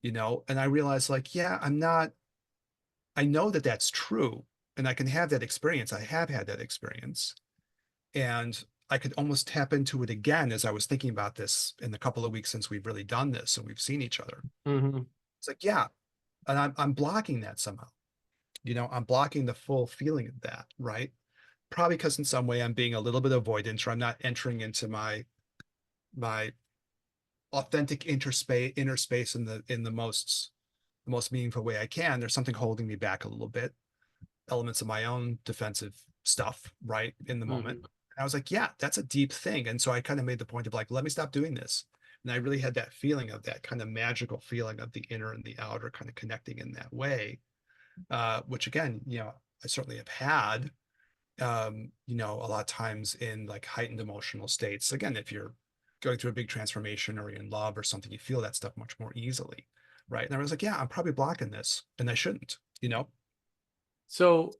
Speaker 1: And I realized, like, yeah, I know that that's true, and I can have that experience. I have had that experience, and I could almost tap into it again as I was thinking about this in the couple of weeks since we've really done this and we've seen each other.
Speaker 2: Hmm.
Speaker 1: It's like, yeah, and I'm blocking that somehow. I'm blocking the full feeling of that, right? Probably because in some way I'm being a little bit avoidant, or I'm not entering into my authentic inner space in the most meaningful way I can. There's something holding me back a little bit, elements of my own defensive stuff, right, in the moment.
Speaker 2: Hmm.
Speaker 1: And I was like, yeah, that's a deep thing. And so I kind of made the point of like, let me stop doing this. And I really had that feeling of that kind of magical feeling of the inner and the outer kind of connecting in that way, which again, I certainly have had, a lot of times in like heightened emotional states. Again, if you're going through a big transformation or you're in love or something, you feel that stuff much more easily. Right. And I was like, yeah, I'm probably blocking this and I shouldn't.
Speaker 2: So,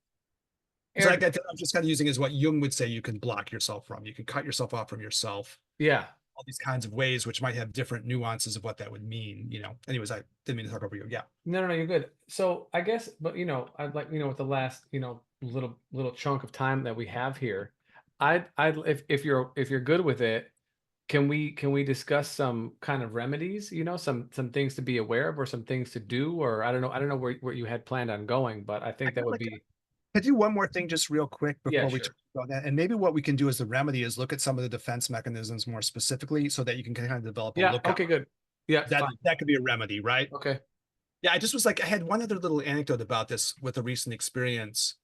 Speaker 1: So
Speaker 2: Eric,
Speaker 1: I'm just kind of using as what Jung would say you can block yourself from. You can cut yourself off from yourself,
Speaker 2: yeah,
Speaker 1: all these kinds of ways, which might have different nuances of what that would mean. Anyways, I didn't mean to talk over you. Yeah.
Speaker 2: no, no, no, you're good. So I guess, but I'd like, with the last, little chunk of time that we have here, I'd if you're good with it, can we discuss some kind of remedies, some things to be aware of or some things to do, or I don't know where you had planned on going, but I
Speaker 1: I
Speaker 2: think that
Speaker 1: kind of
Speaker 2: would
Speaker 1: like
Speaker 2: be,
Speaker 1: to do one more thing just real quick
Speaker 2: yeah,
Speaker 1: before we
Speaker 2: sure.
Speaker 1: talk about that. And maybe what we can do as the remedy is look at some of the defense mechanisms more specifically so that you can kind of develop a
Speaker 2: Yeah,
Speaker 1: lookout.
Speaker 2: okay, good. Yeah,
Speaker 1: That
Speaker 2: fine.
Speaker 1: that could be a remedy, right?
Speaker 2: Okay.
Speaker 1: Yeah, I just was like, I had one other little anecdote about this with a recent experience,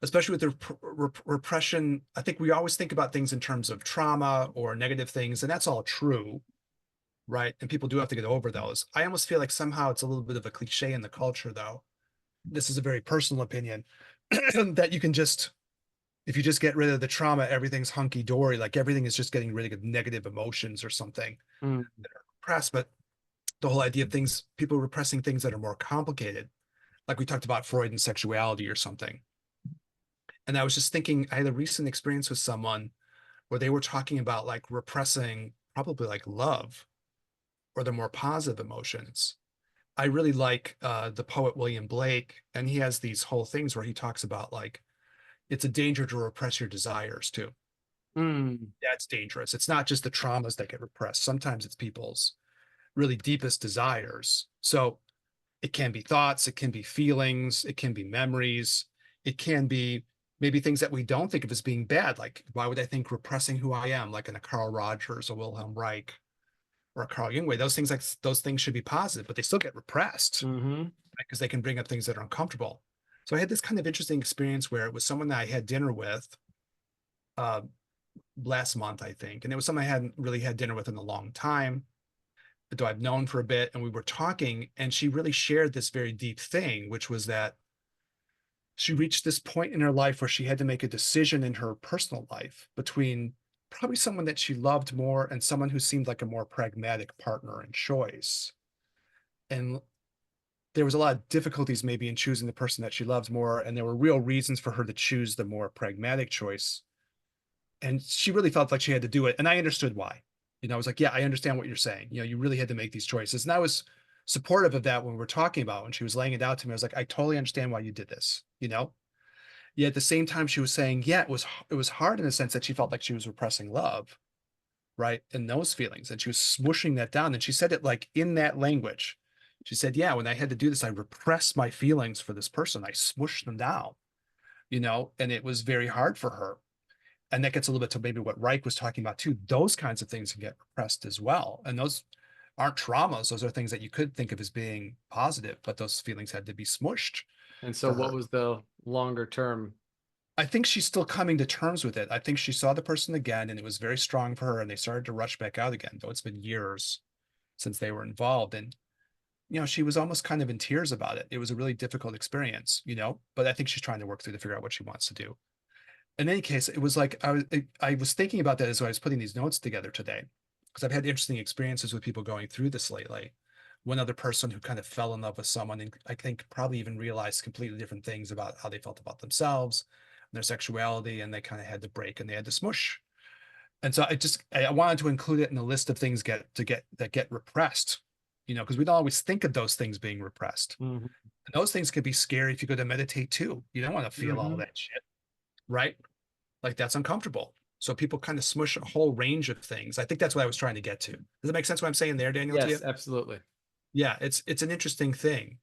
Speaker 1: especially with the repression. I think we always think about things in terms of trauma or negative things, and that's all true, right? And people do have to get over those. I almost feel like somehow it's a little bit of a cliche in the culture, though. This is a very personal opinion that you can just, if you just get rid of the trauma, everything's hunky dory. Like everything is just getting rid of negative emotions or something
Speaker 2: Mm,
Speaker 1: that are repressed. But the whole idea of things, people repressing things that are more complicated, like we talked about Freud and sexuality or something. And I was just thinking, I had a recent experience with someone where they were talking about like repressing probably like love or the more positive emotions. I really like the poet William Blake, and he has these whole things where he talks about like it's a danger to repress your desires too.
Speaker 2: mm,
Speaker 1: That's dangerous. It's not just the traumas that get repressed. Sometimes it's people's really deepest desires. So it can be thoughts, it can be feelings, it can be memories, it can be maybe things that we don't think of as being bad. Like, why would I think repressing who I am, like in a Carl Rogers or Wilhelm Reich or a Carl Jung way? Those things should be positive, but they still get repressed,
Speaker 2: mm-hmm,
Speaker 1: right? Because they can bring up things that are uncomfortable. So I had this kind of interesting experience where it was someone that I had dinner with uh, last month, I think, and it was someone I hadn't really had dinner with in a long time, though I've known for a bit. And we were talking, and she really shared this very deep thing, which was that she reached this point in her life where she had to make a decision in her personal life between probably someone that she loved more and someone who seemed like a more pragmatic partner and choice. And there was a lot of difficulties maybe in choosing the person that she loved more. And there were real reasons for her to choose the more pragmatic choice. And she really felt like she had to do it. And I understood why. I was like, yeah, I understand what you're saying. You really had to make these choices. And I was supportive of that when we were talking about when she was laying it out to me. I was like, I totally understand why you did this. Yet at the same time, she was saying, yeah, it was hard in the sense that she felt like she was repressing love, right? And those feelings. And she was smooshing that down. And she said it like in that language. She said, yeah, when I had to do this, I repressed my feelings for this person. I smushed them down, and it was very hard for her. And that gets a little bit to maybe what Reich was talking about too. Those kinds of things can get repressed as well. And those aren't traumas. Those are things that you could think of as being positive, but those feelings had to be smushed
Speaker 2: And so
Speaker 1: for
Speaker 2: what
Speaker 1: her.
Speaker 2: was the longer term?
Speaker 1: I think she's still coming to terms with it. I think she saw the person again and it was very strong for her and they started to rush back out again, though it's been years since they were involved. And, she was almost kind of in tears about it. It was a really difficult experience, but I think she's trying to work through to figure out what she wants to do. In any case, it was like I was thinking about that as I was putting these notes together today, because I've had interesting experiences with people going through this lately. One other person who kind of fell in love with someone and I think probably even realized completely different things about how they felt about themselves, their sexuality, and they kind of had to break and they had to smush. And so I wanted to include it in the list of things that get repressed, because we don't always think of those things being repressed.
Speaker 2: Mhm.
Speaker 1: And those things could be scary if you go to meditate too. You don't want to feel all
Speaker 2: Mhm.
Speaker 1: that shit, right? Like that's uncomfortable. So people kind of smush a whole range of things. I think that's what I was trying to get to. Does that make sense what I'm saying there, Daniel, to you?
Speaker 2: Yes, absolutely.
Speaker 1: Yeah, it's an interesting thing.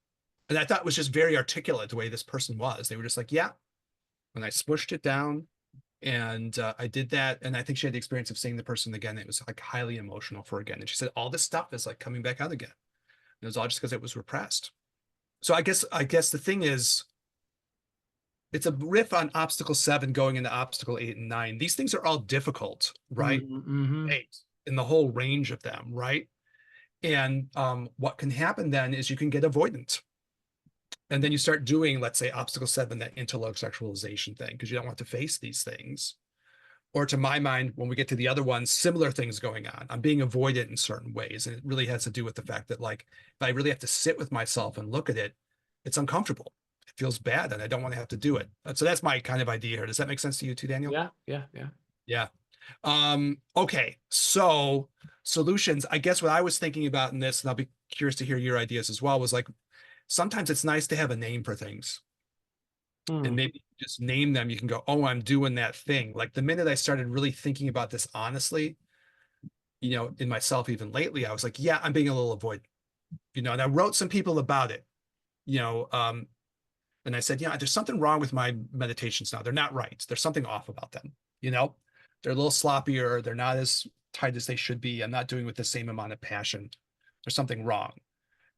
Speaker 1: And I thought it was just very articulate the way this person was. They were just like, yeah, when I smushed it down and I did that. And I think she had the experience of seeing the person again. It was like highly emotional for her again. And she said, all this stuff is like coming back out again. And it was all just because it was repressed. So I guess the thing is, it's a riff on obstacle 7 going into obstacle 8 and 9. These things are all difficult, right?
Speaker 2: Mhm.
Speaker 1: Eight in the whole range of them, right? And what can happen then is you can get avoidant. And then you start doing, let's say, obstacle 7, that intellectualization thing, because you don't want to face these things. Or to my mind, when we get to the other ones, similar things going on. I'm being avoided in certain ways. And it really has to do with the fact that, like, if I really have to sit with myself and look at it, it's uncomfortable. It feels bad and I don't want to have to do it. So that's my kind of idea here. Does that make sense to you too, Daniel?
Speaker 2: Yeah, yeah, yeah.
Speaker 1: Yeah. Okay. So solutions, I guess what I was thinking about in this, and I'll be curious to hear your ideas as well, was like sometimes it's nice to have a name for things. And
Speaker 2: Mm.
Speaker 1: maybe just name them. You can go, oh, I'm doing that thing. Like the minute I started really thinking about this honestly, in myself, even lately, I was like, yeah, I'm being a little avoidant, and I wrote some people about it, you know, um, and I said, there's something wrong with my meditations now. They're not right. There's something off about them, you know, they're a little sloppier. They're not as tight as they should be. I'm not doing with the same amount of passion. There's something wrong.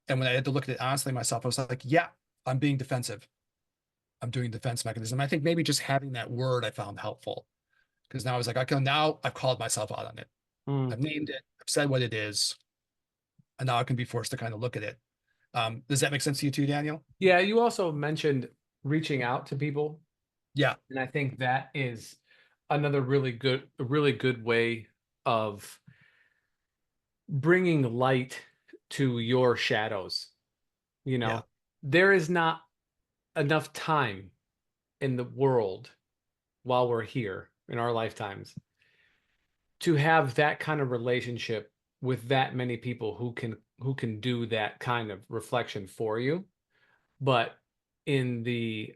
Speaker 1: And when I had to look at it honestly myself, I was like, yeah, I'm being defensive. I'm doing defense mechanism. I think maybe just having that word I found helpful because now I was like, okay, now I've called myself out on it.
Speaker 2: Mm.
Speaker 1: I've named it. I've said what it is. And now I can be forced to kind of look at it. Does that make sense to you too, Daniel?
Speaker 2: Yeah, you also mentioned reaching out to people,
Speaker 1: Yeah.
Speaker 2: and I think that is another really good way of bringing light to your shadows. You
Speaker 1: Yeah.
Speaker 2: know, there is not enough time in the world while we're here in our lifetimes to have that kind of relationship with that many people who can do that kind of reflection for you. But in the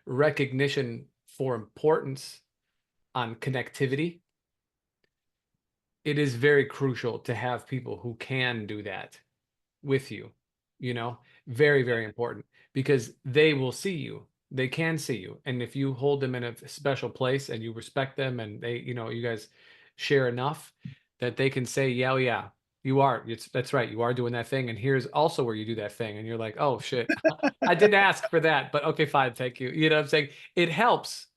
Speaker 2: recognition for importance on connectivity, it is very crucial to have people who can do that with you, you know, very, very important because they will see you. They can see you. And if you hold them in a special place and you respect them and they, you guys share enough that they can say, yeah, oh, yeah, you are. That's right. You are doing that thing. And here's also where you do that thing. And you're like, oh, shit. I didn't ask for that, but okay, fine. Thank you. You know what I'm saying? It helps.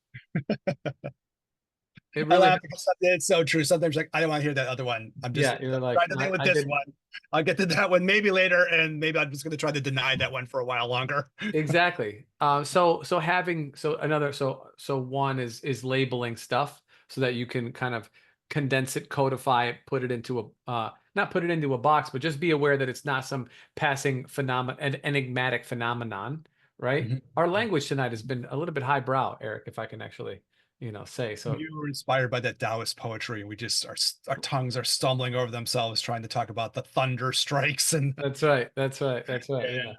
Speaker 2: It
Speaker 1: I
Speaker 2: really
Speaker 1: laugh
Speaker 2: helps.
Speaker 1: because it's so true. Sometimes like I don't want to hear that other one. I'm just
Speaker 2: Yeah. You're like,
Speaker 1: trying to deal with
Speaker 2: I
Speaker 1: this
Speaker 2: didn't.
Speaker 1: one. I'll get to that one maybe later, and maybe I'm just going to try to deny that one for a while longer.
Speaker 2: Exactly. So one is labeling stuff so that you can kind of condense it, codify it, put it into a not put it into a box, but just be aware that it's not some passing phenomenon, an enigmatic phenomenon, right?
Speaker 1: Mhm.
Speaker 2: Our language tonight has been a little bit highbrow, Eric, if I can actually, say. So
Speaker 1: You were inspired by that Taoist poetry, and we just our tongues are stumbling over themselves trying to talk about the thunder strikes and
Speaker 2: that's right. That's right. That's right.
Speaker 1: yeah,
Speaker 2: Yeah.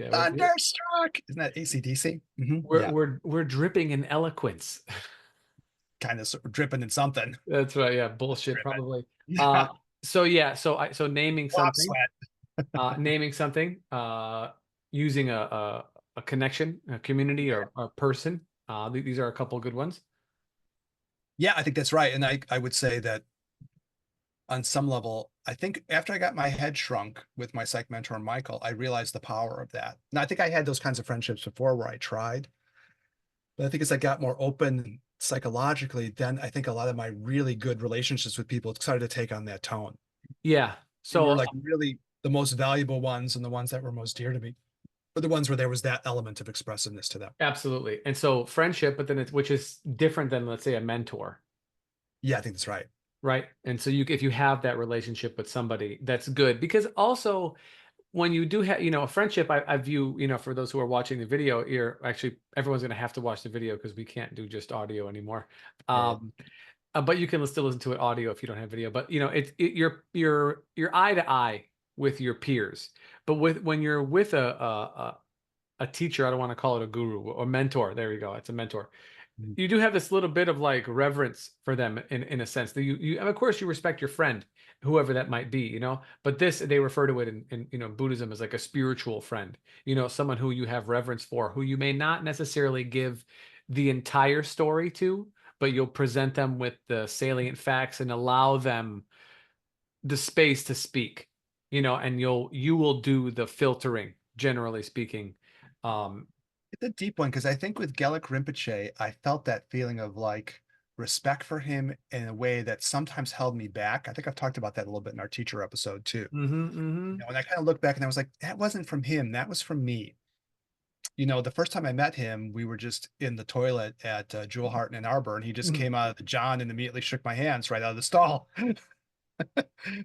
Speaker 2: Yeah.
Speaker 1: thunderstruck. Isn't that ACDC?
Speaker 2: We're
Speaker 1: Yeah,
Speaker 2: we're we're dripping in eloquence.
Speaker 1: kind of dripping in something.
Speaker 2: That's right. Yeah, bullshit
Speaker 1: Dripping.
Speaker 2: probably.
Speaker 1: Yeah,
Speaker 2: So yeah, so naming
Speaker 1: drop
Speaker 2: something,
Speaker 1: sweat.
Speaker 2: Naming something, using a connection, a community, or a person. These are a couple of good ones.
Speaker 1: Yeah, I think that's right. And I would say that on some level, I think after I got my head shrunk with my psych mentor, Michael, I realized the power of that. And I think I had those kinds of friendships before where I tried, but I think as I got more open psychologically, then I think a lot of my really good relationships with people started to take on that tone.
Speaker 2: Yeah.
Speaker 1: They were
Speaker 2: So
Speaker 1: like really the most valuable ones and the ones that were most dear to me were the ones where there was that element of expressiveness to them.
Speaker 2: absolutely. And so friendship, but then it's which is different than, let's say, a mentor,
Speaker 1: Yeah, I think that's right.
Speaker 2: right? And so if you have that relationship with somebody, that's good because also when you do have, a friendship, I view, for those who are watching the video here, actually everyone's going to have to watch the video because we can't do just audio anymore.
Speaker 1: Right.
Speaker 2: Um, but you can still listen to it audio if you don't have video. But you're eye to eye with your peers. But when you're with a teacher, I don't want to call it a guru or mentor. There you go. It's a mentor.
Speaker 1: Mhm.
Speaker 2: You do have this little bit of like reverence for them in a sense that and of course you respect your friend, whoever that might be, but this, they refer to it in Buddhism as like a spiritual friend, someone who you have reverence for, who you may not necessarily give the entire story to, but you'll present them with the salient facts and allow them the space to speak, and you will do the filtering, generally speaking. um
Speaker 1: It's a deep one because I think with Gelik Rinpoche, I felt that feeling of like respect for him in a way that sometimes held me back. I think I've talked about that a little bit in our teacher episode too.
Speaker 2: mhm.
Speaker 1: And I kind of look back and I was like, that wasn't from him. That was from me. The first time I met him, we were just in the toilet at Jewel Hart and Arbor, and he just
Speaker 2: Mhm.
Speaker 1: came out of the John and immediately shook my hands right out of the stall.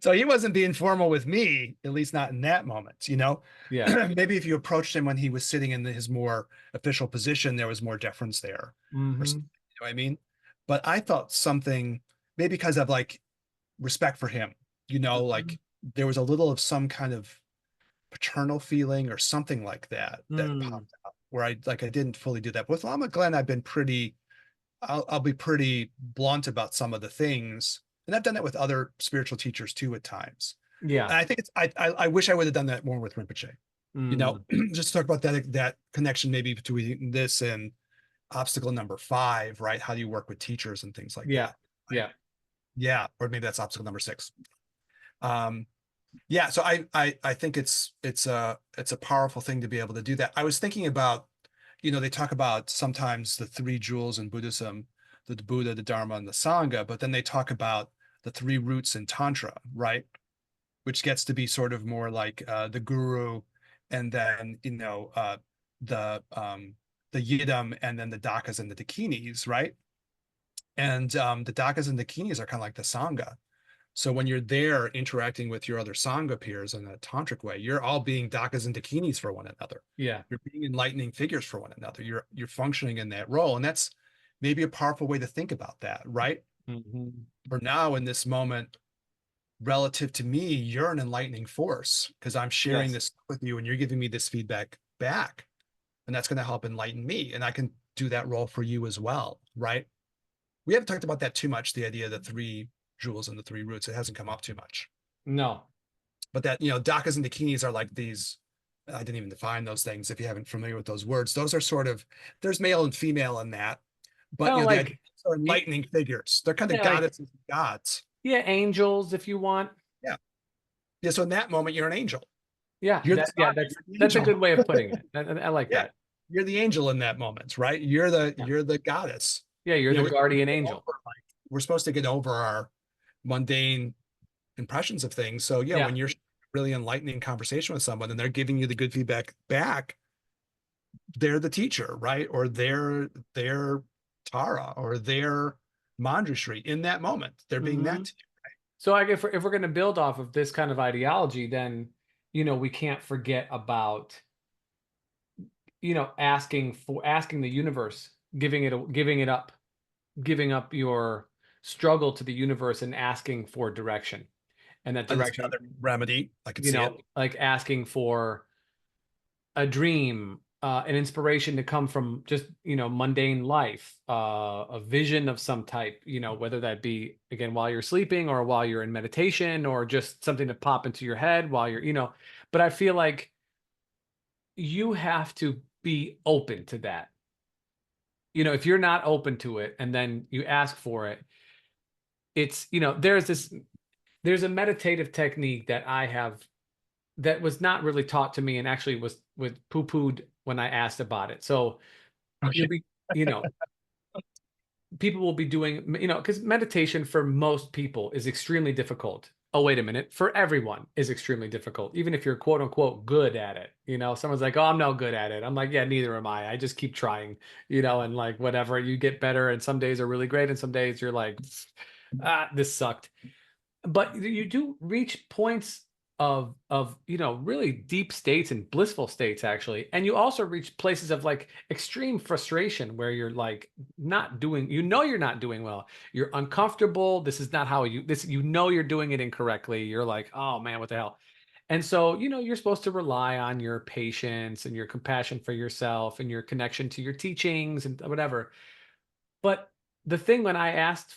Speaker 1: So he wasn't being formal with me, at least not in that moment.
Speaker 2: Yeah.
Speaker 1: Maybe if you approached him when he was sitting in his more official position, there was more deference there or something,
Speaker 2: Mhm.
Speaker 1: you know what I mean? But I felt something, maybe because of like respect for him,
Speaker 2: Mhm.
Speaker 1: like there was a little of some kind of paternal feeling or something like that that
Speaker 2: Mm.
Speaker 1: popped out where I didn't fully do that. With Lama Glenn, I've been I'll be pretty blunt about some of the things. And I've done that with other spiritual teachers too at times.
Speaker 2: Yeah.
Speaker 1: And I think I wish I would have done that more with Rinpoche.
Speaker 2: Mm.
Speaker 1: Just to talk about that connection maybe between this and obstacle number 5, right? How do you work with teachers and things like
Speaker 2: Yeah.
Speaker 1: that? Right?
Speaker 2: Yeah.
Speaker 1: Yeah, or maybe that's obstacle number 6. Um, yeah, so I think it's a powerful thing to be able to do that. I was thinking about, they talk about sometimes the 3 jewels in Buddhism, the Buddha, the Dharma, and the Sangha, but then they talk about the 3 roots in Tantra, right? Which gets to be sort of more like the guru, and then the yidam, and then the dakas and the dakinis, right? And the dakas and dakinis are kind of like the Sangha. So when you're there interacting with your other Sangha peers in a tantric way, you're all being dakas and dakinis for one another.
Speaker 2: Yeah.
Speaker 1: You're being enlightening figures for one another. You're functioning in that role. And that's maybe a powerful way to think about that, right?
Speaker 2: Mhm.
Speaker 1: For now, in this moment, relative to me, you're an enlightening force because I'm sharing
Speaker 2: Yes.
Speaker 1: this with you and you're giving me this feedback back. And that's going to help enlighten me. And I can do that role for you as well, right? We haven't talked about that too much, the idea of the 3 jewels and the 3 roots. It hasn't come up too much.
Speaker 2: No.
Speaker 1: But that, dakas and dakinis are like these. I didn't even define those things. If you haven't familiar with those words, those are sort of, there's male and female in that, but
Speaker 2: Kind of
Speaker 1: the idea
Speaker 2: like,
Speaker 1: are enlightening figures. They're kind of
Speaker 2: yeah, like,
Speaker 1: goddesses and gods.
Speaker 2: yeah, angels if you want.
Speaker 1: Yeah. Yeah. So in that moment, you're an angel.
Speaker 2: Yeah,
Speaker 1: You're the
Speaker 2: yeah,
Speaker 1: star,
Speaker 2: that's
Speaker 1: you're the
Speaker 2: that's a
Speaker 1: angel.
Speaker 2: good way of putting it. I like
Speaker 1: Yeah.
Speaker 2: that.
Speaker 1: You're the angel in that moment, right? You're the
Speaker 2: Yeah.
Speaker 1: you're the goddess.
Speaker 2: Yeah, you're the
Speaker 1: We
Speaker 2: guardian
Speaker 1: get
Speaker 2: angel.
Speaker 1: over, like, we're supposed to get over our mundane impressions of things. So yeah,
Speaker 2: Yeah.
Speaker 1: when you're really enlightening conversation with someone and they're giving you the good feedback back, they're the teacher, right? Or they're Tara or they're Manjushri in that moment. They're being
Speaker 2: Hmm.
Speaker 1: that to
Speaker 2: So if we're going to build off of this kind of ideology, then we can't forget about asking the universe, giving up your struggle to the universe and asking for direction. And that
Speaker 1: you. That's
Speaker 2: direction,
Speaker 1: another remedy. I could see it.
Speaker 2: like asking for a dream, an inspiration to come from just, mundane life, a vision of some type, whether that be again while you're sleeping or while you're in meditation or just something to pop into your head while you're. but I feel like you have to be open to that. If you're not open to it and then you ask for it, it's, there's a meditative technique that I have that was not really taught to me and actually was poo-pooed when I asked about it. So you'll
Speaker 1: Okay.
Speaker 2: be, you know, people will be doing, because meditation for most people is extremely difficult. Oh, wait a minute. For everyone is extremely difficult, even if you're quote unquote good at it. Someone's like, oh, I'm no good at it. I'm like, yeah, neither am I. I just keep trying, and like whatever, you get better. And some days are really great. And some days you're like, this sucked. But you do reach points of really deep states and blissful states actually, and you also reach places of like extreme frustration where you're like not doing, you're not doing well, you're uncomfortable, this is not how you're doing it incorrectly, you're like, oh man, what the hell. And so you're supposed to rely on your patience and your compassion for yourself and your connection to your teachings and whatever. But the thing, when I asked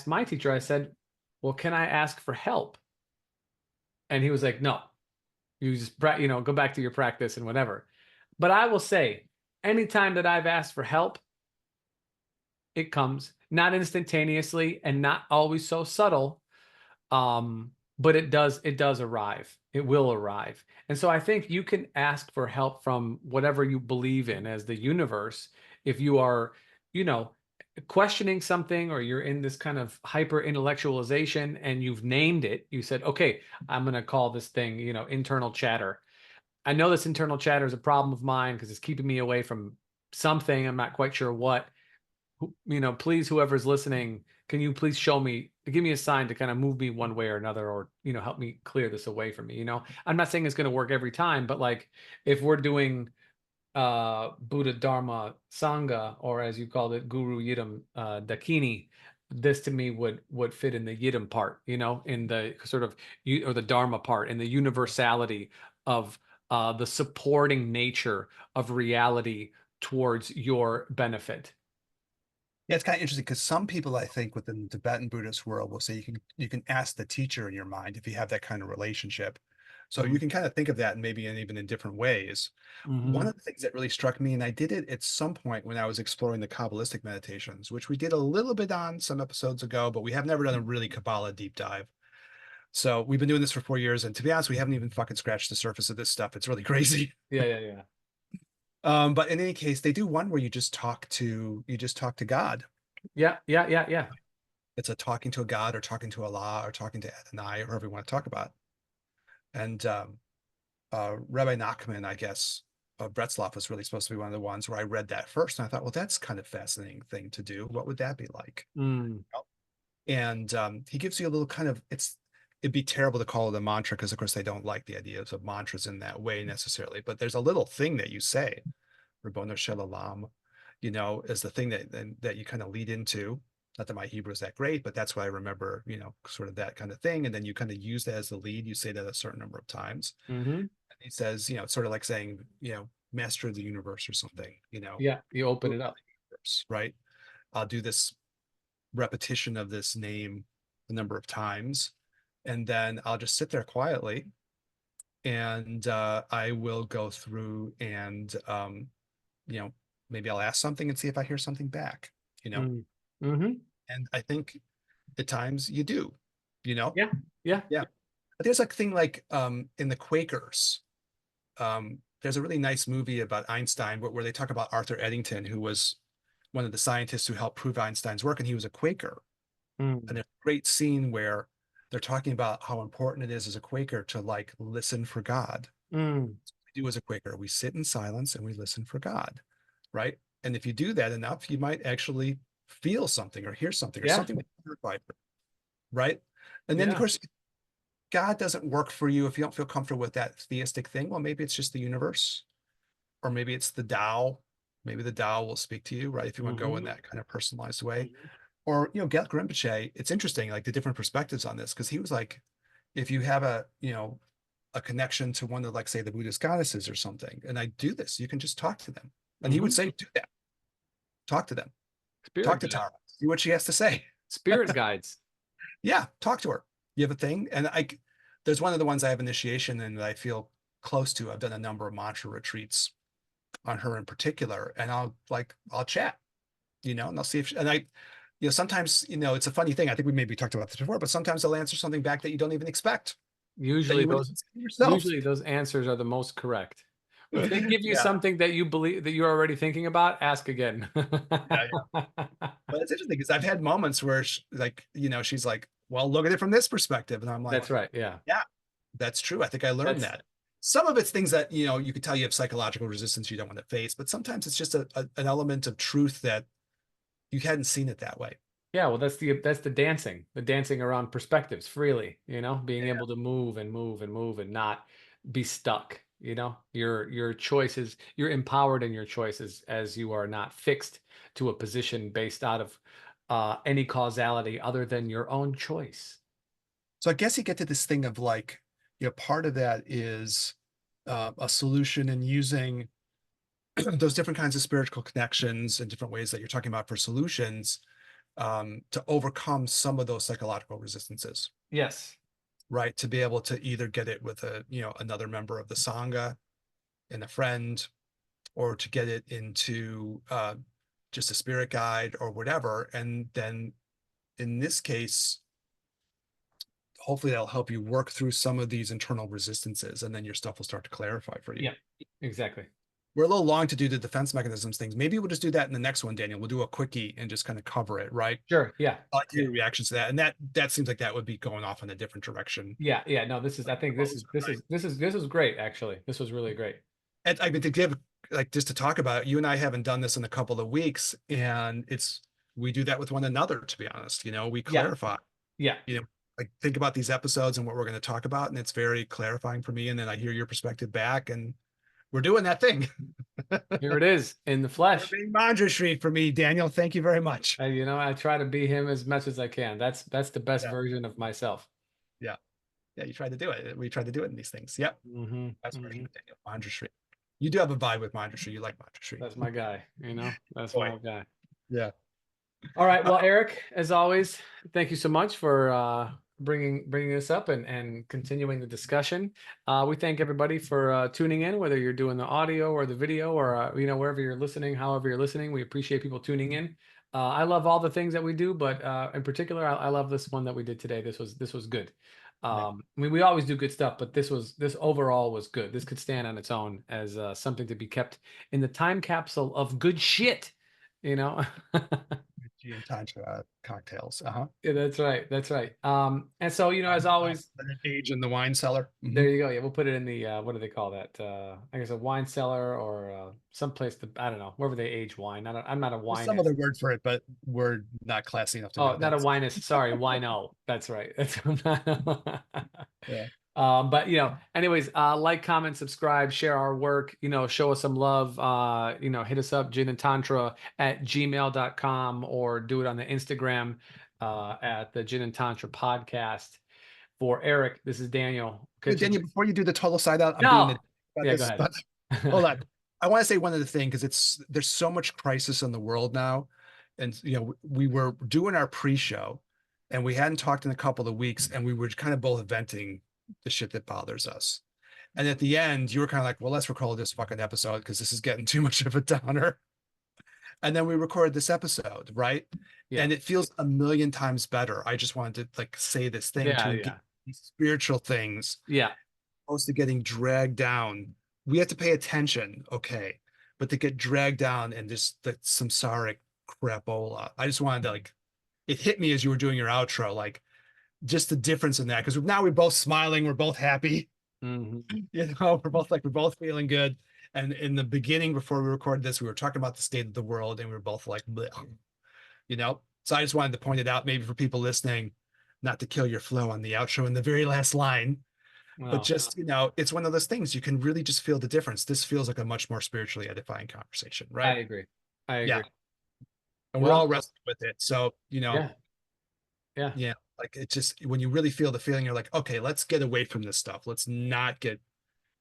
Speaker 2: my teacher, I said, well, can I ask for help? And he was like, no, you just, go back to your practice and whatever. But I will say, anytime that I've asked for help, it comes not instantaneously and not always so subtle. But it does arrive. It will arrive. And so I think you can ask for help from whatever you believe in as the universe. If you are, you know, questioning something, or you're in this kind of hyper intellectualization and you've named it, you said, okay, I'm going to call this thing, internal chatter. I know this internal chatter is a problem of mine because it's keeping me away from something. I'm not quite sure what. Please, whoever's listening, can you please show me, give me a sign to kind of move me one way or another, or, help me clear this away from me. I'm not saying it's going to work every time, but like if we're doing Buddha Dharma Sangha, or as you called it, Guru Yidam Dakini, this to me would fit in the Yidam part, in the sort of or the Dharma part, in the universality of the supporting nature of reality towards your benefit.
Speaker 1: Yeah, it's kind of interesting because some people, I think, within the Tibetan Buddhist world will say you can ask the teacher in your mind if you have that kind of relationship. So you
Speaker 2: Mm-hmm.
Speaker 1: can kind of think of that, and maybe even in different ways. One
Speaker 2: Mm-hmm.
Speaker 1: of the things that really struck me, and I did it at some point when I was exploring the Kabbalistic meditations, which we did a little bit on some episodes ago, but we have never done a really Kabbalah deep dive. So we've been doing this for 4 years, and to be honest, we haven't even fucking scratched the surface of this stuff. It's really crazy.
Speaker 2: Yeah, yeah, yeah.
Speaker 1: But in any case, they do one where you just talk to God.
Speaker 2: Yeah, yeah, yeah, yeah.
Speaker 1: It's a talking to a God, or talking to Allah, or talking to Adonai, or whoever you want to talk about. And Rabbi Nachman, I guess, Bretzloff was really supposed to be one of the ones where I read that first, and I thought, well, that's kind of fascinating thing to do. What would that be like?
Speaker 2: Mm,
Speaker 1: And he gives you a little kind of, it'd be terrible to call it a mantra because, of course, they don't like the ideas of mantras in that way necessarily. But there's a little thing that you say, Rabboni Shalom, is the thing that you kind of lead into. Not that my Hebrew is that great, but that's what I remember, sort of that kind of thing. And then you kind of use that as the lead. You say that a certain number of times.
Speaker 2: mm-hmm.
Speaker 1: And he says, it's sort of like saying, master of the universe or something,
Speaker 2: Yeah, you open
Speaker 1: ruler
Speaker 2: it
Speaker 1: of
Speaker 2: up.
Speaker 1: the universe, right? I'll do this repetition of this name a number of times, and then I'll just sit there quietly, and I will go through and you know, maybe I'll ask something and see if I hear something back, you know.
Speaker 2: Mm. Mm-hmm.
Speaker 1: And I think at times you do, you know.
Speaker 2: Yeah, yeah.
Speaker 1: Yeah. But there's a thing like in the Quakers, there's a really nice movie about Einstein where they talk about Arthur Eddington, who was one of the scientists who helped prove Einstein's work, and he was a Quaker. And
Speaker 2: Mm,
Speaker 1: there's a great scene where they're talking about how important it is as a Quaker to like listen for God.
Speaker 2: mm.
Speaker 1: We do as a Quaker, we sit in silence and we listen for God, right? And if you do that enough, you might actually feel something or hear something or
Speaker 2: Yeah,
Speaker 1: something right? And then of
Speaker 2: yeah.
Speaker 1: course, God doesn't work for you if you don't feel comfortable with that theistic thing. Well, maybe it's just the universe, or maybe it's the Tao. Maybe the Tao will speak to you, right? If you want to go in
Speaker 2: Mm-hmm.
Speaker 1: that kind of personalized way.
Speaker 2: Mm-hmm.
Speaker 1: Or, Gelk Rinpoche, it's interesting, like the different perspectives on this, because he was like, if you have a connection to one of, like, say, the Buddhist goddesses or something, and I do this, you can just talk to them. And he would
Speaker 2: Mm-hmm.
Speaker 1: say, do that, talk to them, talk
Speaker 2: Spirit
Speaker 1: to
Speaker 2: guide,
Speaker 1: Tara, see what she has to say.
Speaker 2: spirit guides.
Speaker 1: Yeah, talk to her. You have a thing. And there's one of the ones I have initiation in that I feel close to. I've done a number of mantra retreats on her in particular, and I'll chat, and I'll see if and I, sometimes, it's a funny thing. I think we maybe talked about this before, but sometimes they'll answer something back that you don't even expect, that
Speaker 2: Usually
Speaker 1: you wouldn't
Speaker 2: those
Speaker 1: even say yourself.
Speaker 2: usually those answers are the most correct. If they give you
Speaker 1: Yeah,
Speaker 2: something that you believe that you're already thinking about, ask again.
Speaker 1: yeah, yeah. But it's interesting because I've had moments where she's like, well, look at it from this perspective. And I'm
Speaker 2: That's
Speaker 1: like,
Speaker 2: right. Yeah.
Speaker 1: yeah, that's true. I think I learned
Speaker 2: That's
Speaker 1: that. Some of it's things that, you could tell you have psychological resistance you don't want to face, but sometimes it's just an element of truth that you hadn't seen it that way.
Speaker 2: Yeah, well, that's the dancing around perspectives freely, being
Speaker 1: Yeah.
Speaker 2: able to move and move and move and not be stuck, your choices, you're empowered in your choices as you are not fixed to a position based out of any causality other than your own choice.
Speaker 1: So I guess you get to this thing of like, part of that is a solution in using those different kinds of spiritual connections and different ways that you're talking about for solutions, to overcome some of those psychological resistances,
Speaker 2: Yes.
Speaker 1: right? To be able to either get it with another member of the Sangha and a friend, or to get it into just a spirit guide or whatever. And then in this case, hopefully that'll help you work through some of these internal resistances, and then your stuff will start to clarify for you.
Speaker 2: Yeah, exactly.
Speaker 1: We're a little long to do the defense mechanisms things. Maybe we'll just do that in the next one, Daniel. We'll do a quickie and just kind of cover it, right?
Speaker 2: Sure. Yeah.
Speaker 1: I like to
Speaker 2: Yeah.
Speaker 1: hear reactions to that. And that seems like that would be going off in a different direction.
Speaker 2: Yeah. Yeah. No, I think
Speaker 1: Right.
Speaker 2: this is great, actually. This was really great.
Speaker 1: And I mean, to give, like, just to talk about it, you and I haven't done this in a couple of weeks, and we do that with one another, to be honest. We
Speaker 2: Yeah.
Speaker 1: clarify,
Speaker 2: Yeah.
Speaker 1: like, think about these episodes and what we're going to talk about, and it's very clarifying for me. And then I hear your perspective back, and we're doing that thing.
Speaker 2: Here it is in the
Speaker 1: You're
Speaker 2: flesh.
Speaker 1: being Mondra Street for me, Daniel. Thank you very much.
Speaker 2: I try to be him as much as I can. That's the best
Speaker 1: Yeah,
Speaker 2: version of myself.
Speaker 1: yeah, yeah. You tried to do it. We tried to do it in these things. Yep.
Speaker 2: Hmm.
Speaker 1: That's version
Speaker 2: Hmm.
Speaker 1: of Daniel. Mondra Street. You do have a vibe with Mondra Street. You like Mondra Street.
Speaker 2: That's my guy. That's
Speaker 1: Boy.
Speaker 2: my guy.
Speaker 1: Yeah.
Speaker 2: All right.
Speaker 1: Uh,
Speaker 2: Well, Eric, as always, thank you so much for bringing this up and continuing the discussion. We thank everybody for tuning in, whether you're doing the audio or the video or wherever you're listening, however you're listening. We appreciate people tuning in. I love all the things that we do, but in particular, I love this one that we did today. This was good.
Speaker 1: yeah.
Speaker 2: I mean, we always do good stuff, but this overall was good. This could stand on its own as something to be kept in the time capsule of good shit. You know.
Speaker 1: Gin and Tantra cocktails. Uh-huh.
Speaker 2: Yeah, that's right. That's right. And so, as always,
Speaker 1: Age in the wine cellar.
Speaker 2: there you go. Yeah, we'll put it in the what do they call that? I guess a wine cellar or someplace to, I don't know, wherever they age wine. I'm not a
Speaker 1: There's some
Speaker 2: winist.
Speaker 1: other word for it, but we're not classy enough to
Speaker 2: Oh,
Speaker 1: know
Speaker 2: not a
Speaker 1: that.
Speaker 2: winist. Sorry, wino. That's right. That's
Speaker 1: Yeah.
Speaker 2: but anyways, like, comment, subscribe, share our work, show us some love, hit us up, gin and tantra at gmail.com, or do it on the Instagram at the Gin and Tantra podcast. For Eric, this is Daniel.
Speaker 1: Daniel, before you do the total side out, I'm being
Speaker 2: No.
Speaker 1: about
Speaker 2: Yeah, go
Speaker 1: this,
Speaker 2: ahead.
Speaker 1: but hold on. I want to say one other thing, because there's so much crisis in the world now. And we were doing our pre-show and we hadn't talked in a couple of weeks, and we were kind of both venting the shit that bothers us. And at the end, you were kind of like, well, let's record this fucking episode because this is getting too much of a downer. And then we recorded this episode, right?
Speaker 2: Yeah.
Speaker 1: And it feels a million times better. I just wanted to, like, say this thing
Speaker 2: Yeah,
Speaker 1: to
Speaker 2: yeah.
Speaker 1: engage these spiritual things,
Speaker 2: Yeah.
Speaker 1: opposed to getting dragged down. We have to pay attention, okay, but to get dragged down and just that samsaric crapola. I just wanted to, like, it hit me as you were doing your outro, like, just the difference in that, because now we're both smiling, we're both happy,
Speaker 2: Hmm.
Speaker 1: we're both feeling good. And in the beginning, before we recorded this, we were talking about the state of the world, and we were both like, bleh, So I just wanted to point it out, maybe for people listening, not to kill your flow on the outro in the very last line, but
Speaker 2: Well,
Speaker 1: just, it's one of those things you can really just feel the difference. This feels like a much more spiritually edifying conversation,
Speaker 2: I
Speaker 1: right?
Speaker 2: agree. I
Speaker 1: Yeah.
Speaker 2: agree.
Speaker 1: And we're
Speaker 2: Well,
Speaker 1: all wrestling with it. So,
Speaker 2: yeah. Yeah.
Speaker 1: yeah, like, it just, when you really feel the feeling, you're like, okay, let's get away from this stuff. Let's not get,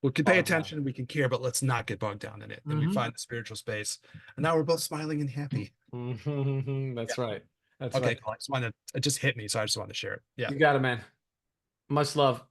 Speaker 1: we can pay
Speaker 2: Bogged down.
Speaker 1: attention, we can care, but let's not get bogged down in it. And we
Speaker 2: Hmm.
Speaker 1: find the spiritual space. And now we're both smiling and happy.
Speaker 2: That's
Speaker 1: Yeah.
Speaker 2: right. That's
Speaker 1: Okay,
Speaker 2: right.
Speaker 1: cool. It just hit me. So I just wanted to share it. Yeah.
Speaker 2: You got it, man. Much love.